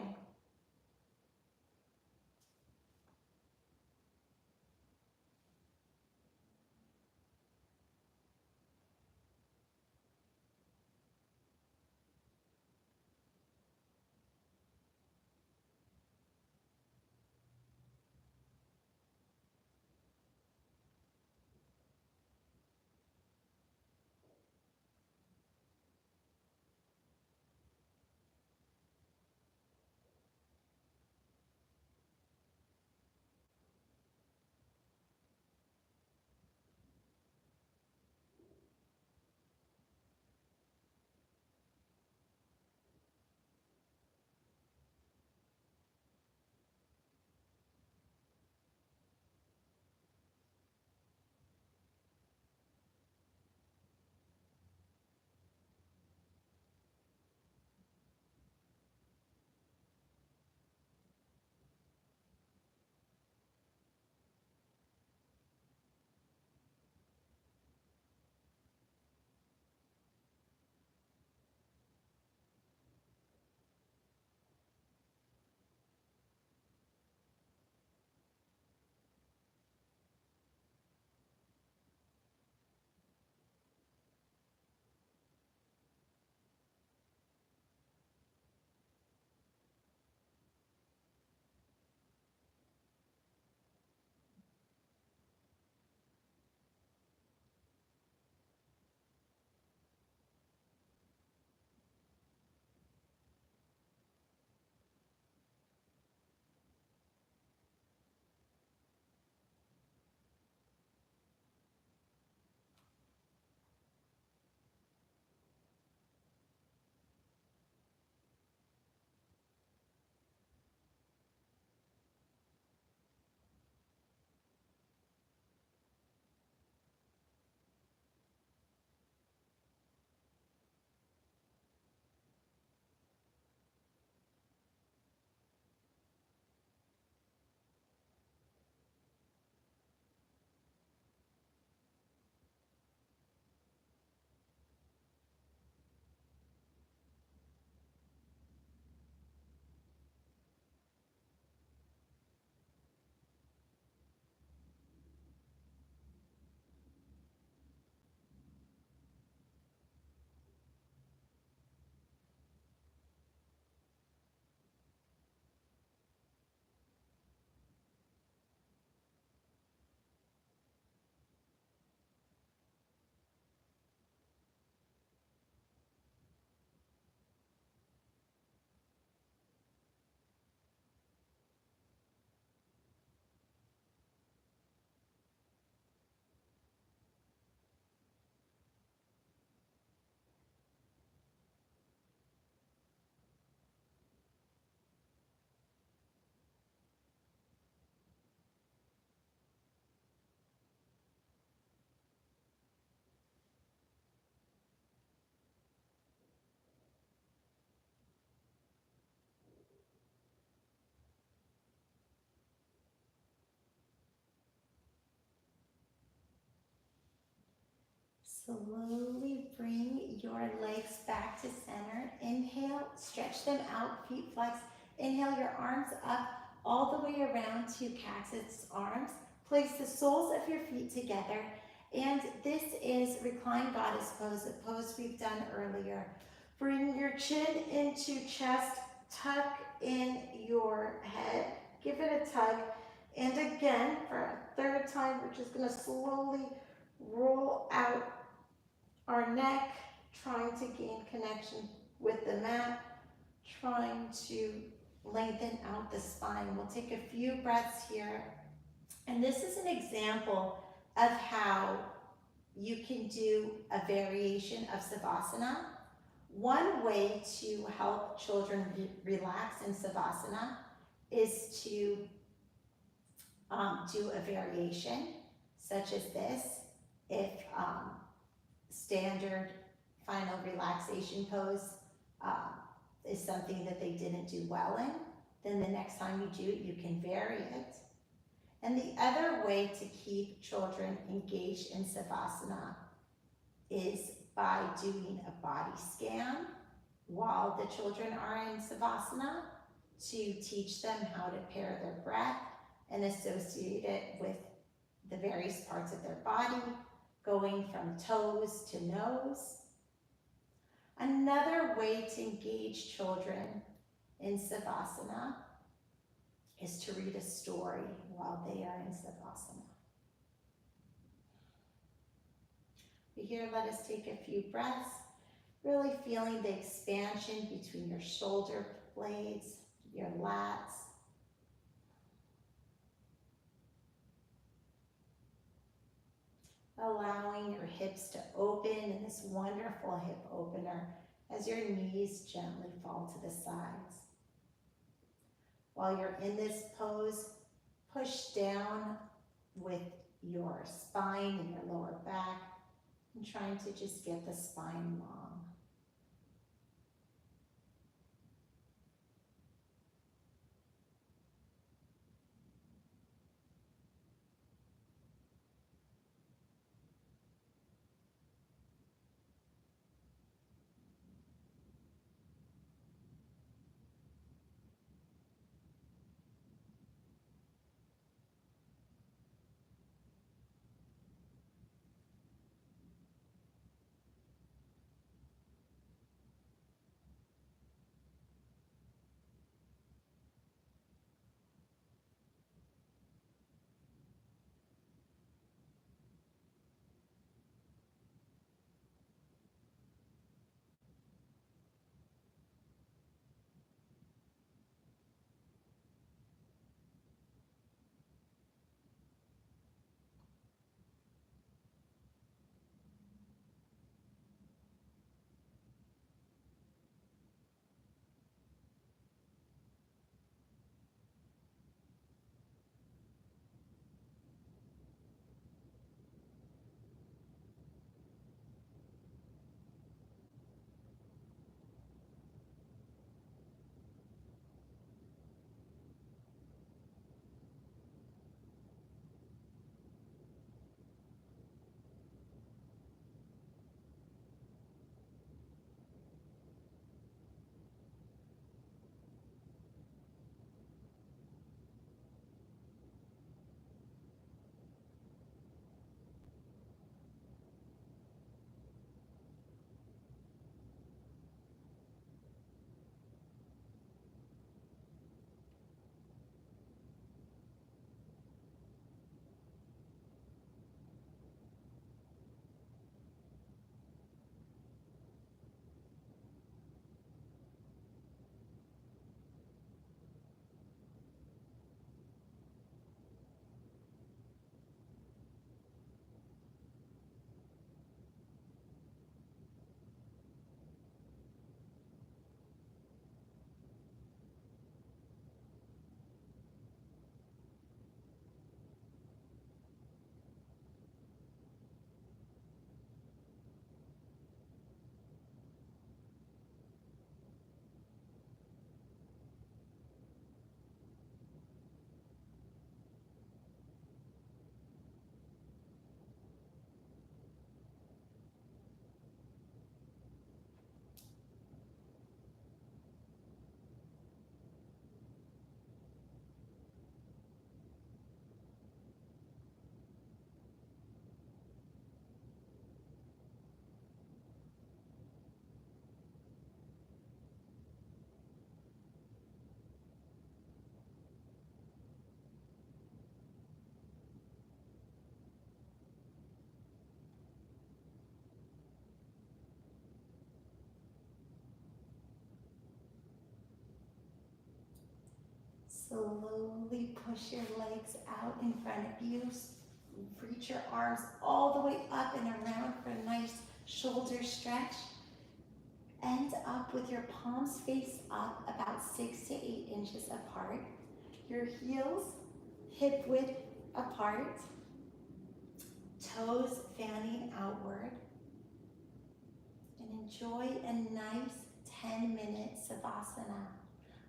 Slowly bring your legs back to center. Inhale, stretch them out, feet flex. Inhale your arms up all the way around to cactus arms. Place the soles of your feet together. And this is reclined goddess pose, a pose we've done earlier. Bring your chin into chest, tuck in your head, give it a tug. And again, for a third time, we're just gonna slowly roll out our neck, trying to gain connection with the mat. Trying to lengthen out the spine. We'll take a few breaths here. And this is an example of how you can do a variation of Savasana. One way to help children relax in Savasana is to do a variation such as this. If standard final relaxation pose is something that they didn't do well in, then the next time you do it, you can vary it. And the other way to keep children engaged in Savasana is by doing a body scan while the children are in Savasana to teach them how to pair their breath and associate it with the various parts of their body, going from toes to nose. Another way to engage children in Savasana is to read a story while they are in Savasana. Here, let us take a few breaths, really feeling the expansion between your shoulder blades, your lats. Allowing your hips to open in this wonderful hip opener as your knees gently fall to the sides. While you're in this pose, push down with your spine and your lower back and trying to just get the spine long. Slowly push your legs out in front of you. Reach your arms all the way up and around for a nice shoulder stretch. End up with your palms face up about 6 to 8 inches apart. Your heels hip width apart. Toes fanning outward. And enjoy a nice 10-minute Savasana.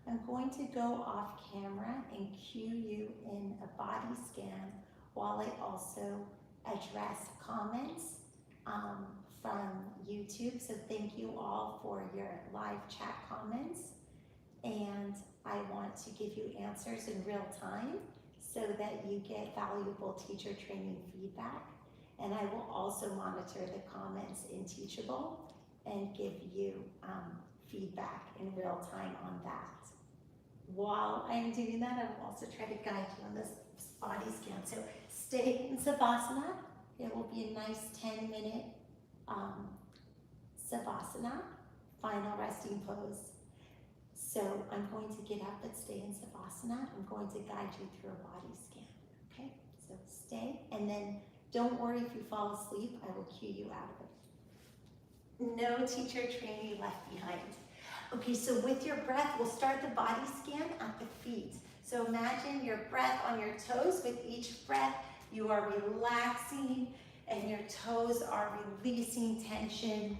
I'm going to go off camera and cue you in a body scan while I also address comments from YouTube. So thank you all for your live chat comments. And I want to give you answers in real time so that you get valuable teacher training feedback. And I will also monitor the comments in Teachable and give you feedback in real time on that. While I'm doing that, I will also try to guide you on this body scan. So stay in Savasana. It will be a nice 10-minute Savasana, final resting pose. So I'm going to get up and stay in Savasana. I'm going to guide you through a body scan, okay? So stay, and then don't worry if you fall asleep. I will cue you out of it. No teacher trainee left behind. Okay, so with your breath, we'll start the body scan at the feet. So imagine your breath on your toes. With each breath, you are relaxing and your toes are releasing tension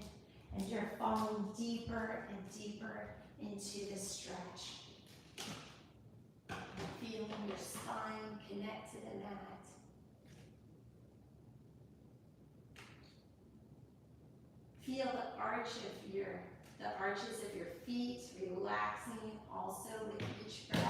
and you're falling deeper and deeper into the stretch. Feeling your spine connect to the mat. Feel the arches of your feet relaxing also with each breath.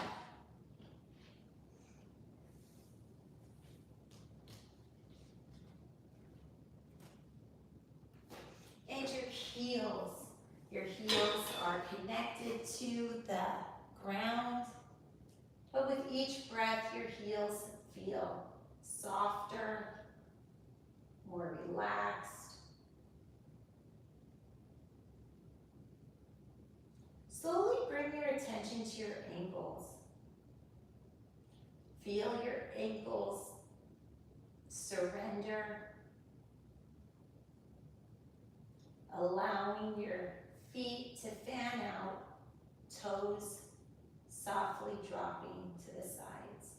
And your heels are connected to the ground. But with each breath, your heels feel softer, more relaxed. Slowly bring your attention to your ankles. Feel your ankles surrender, allowing your feet to fan out, toes softly dropping to the sides.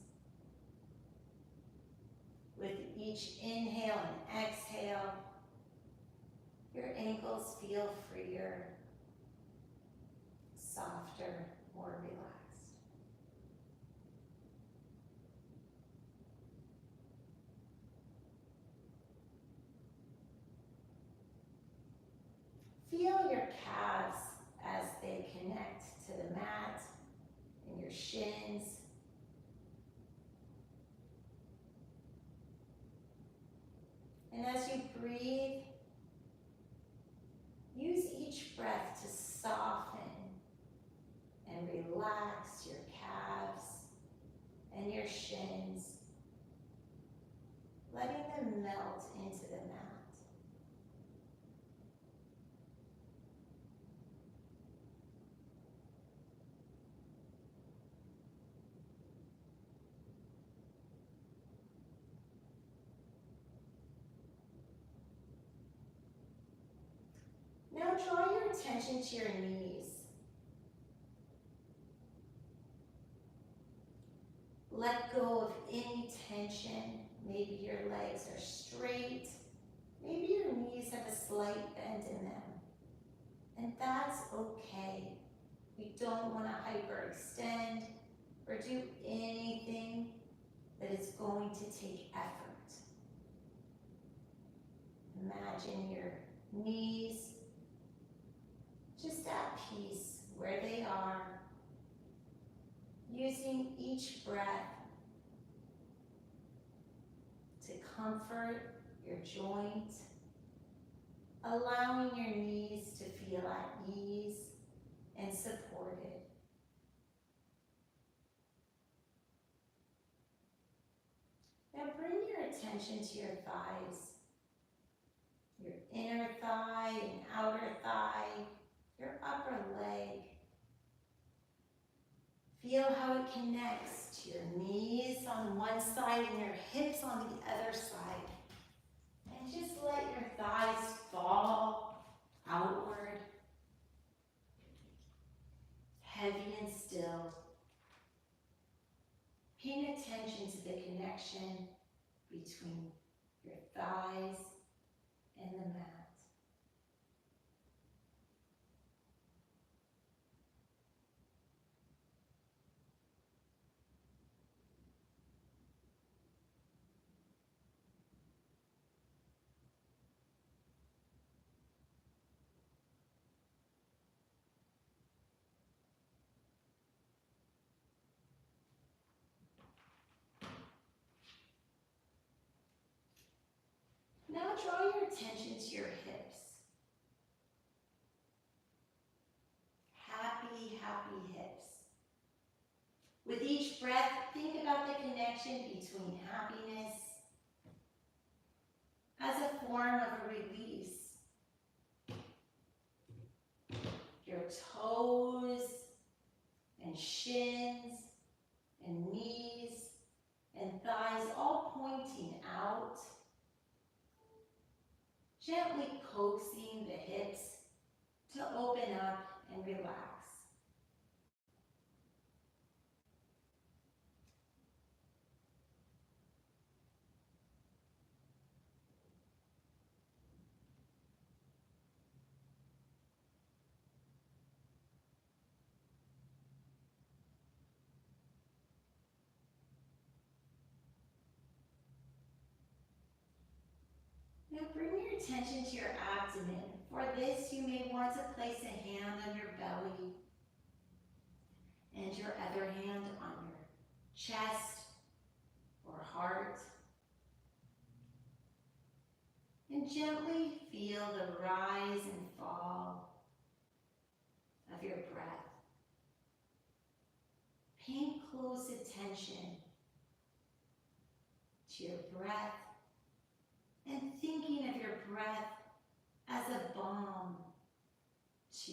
With each inhale and exhale, your ankles feel freer, softer, more relaxed. Feel your calves as they connect to the mat and your shins. And as you breathe, use each breath to soften and relax your calves and your shins, letting them melt into the mat. Now draw your attention to your knees. Let go of any tension. Maybe your legs are straight. Maybe your knees have a slight bend in them. And that's okay. We don't want to hyperextend or do anything that is going to take effort. Imagine your knees just at peace where they are, using each breath to comfort your joint, allowing your knees to feel at ease and supported. Now bring your attention to your thighs, your inner thigh and outer thigh, your upper leg. Feel how it connects to your knees on one side and your hips on the other side. And just let your thighs fall outward, heavy and still. Paying attention to the connection between your thighs and the mat. Now draw your attention to your hips. Happy, happy hips. With each breath, think about the connection between happiness as a form of a release. Your toes and shins and knees and thighs all pointing out. Gently coaxing the hips to open up and relax. Now bring your attention to your abdomen. For this, you may want to place a hand on your belly and your other hand on your chest or heart. And gently feel the rise and fall of your breath. Paying close attention to your breath and thinking of your breath as a balm to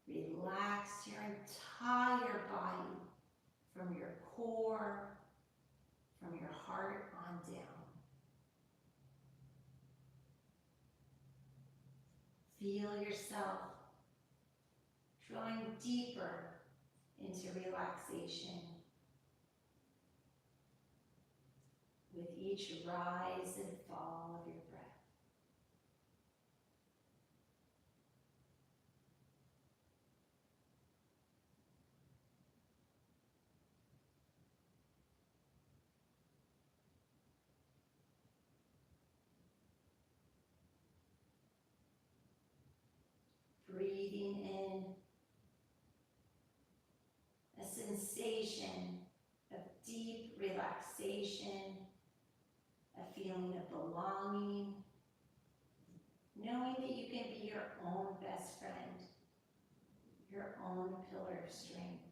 relax your entire body from your core, from your heart on down. Feel yourself drawing deeper into relaxation with each rise and fall of your breath. Breathing in a sensation of deep relaxation, a feeling of belonging, knowing that you can be your own best friend, your own pillar of strength.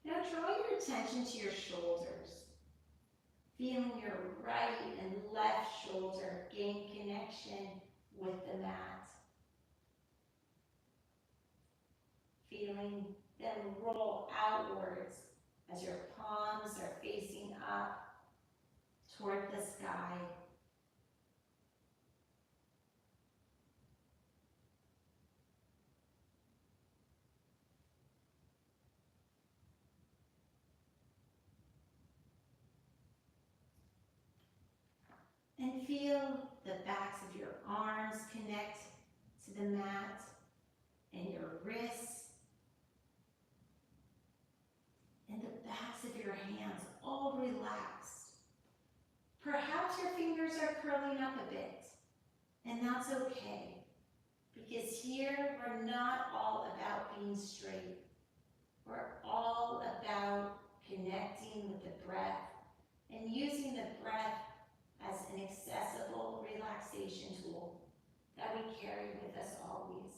Now draw your attention to your shoulders, feeling your right and left shoulder gain connection with the mat. Feeling them roll outwards as your palms are facing up toward the sky. And feel the backs of your arms connect to the mat and your wrists and the backs of your hands all relaxed. Perhaps your fingers are curling up a bit, and that's okay, because here we're not all about being straight. We're all about connecting with the breath and using the breath as an accessible relaxation tool that we carry with us always.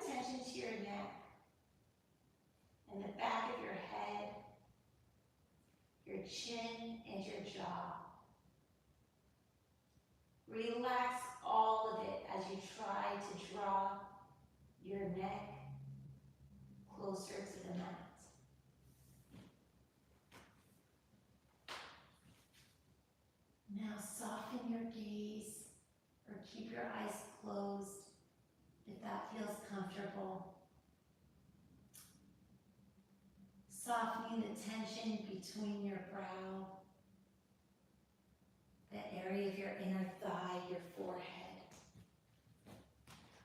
attention to your neck and the back of your head, your chin and your jaw. Relax all of it as you try to draw your neck closer to the mat. Now soften your gaze or keep your eyes closed if that feels comfortable. Softening the tension between your brow, the area of your inner thigh, your forehead.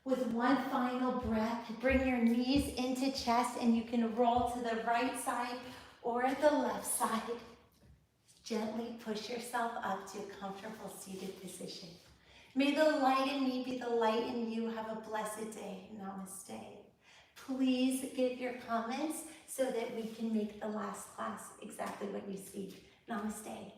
With one final breath, bring your knees into chest and you can roll to the right side or the left side. Gently push yourself up to a comfortable seated position. May the light in me be the light in you. Have a blessed day. Namaste. Please give your comments so that we can make the last class exactly what you see. Namaste.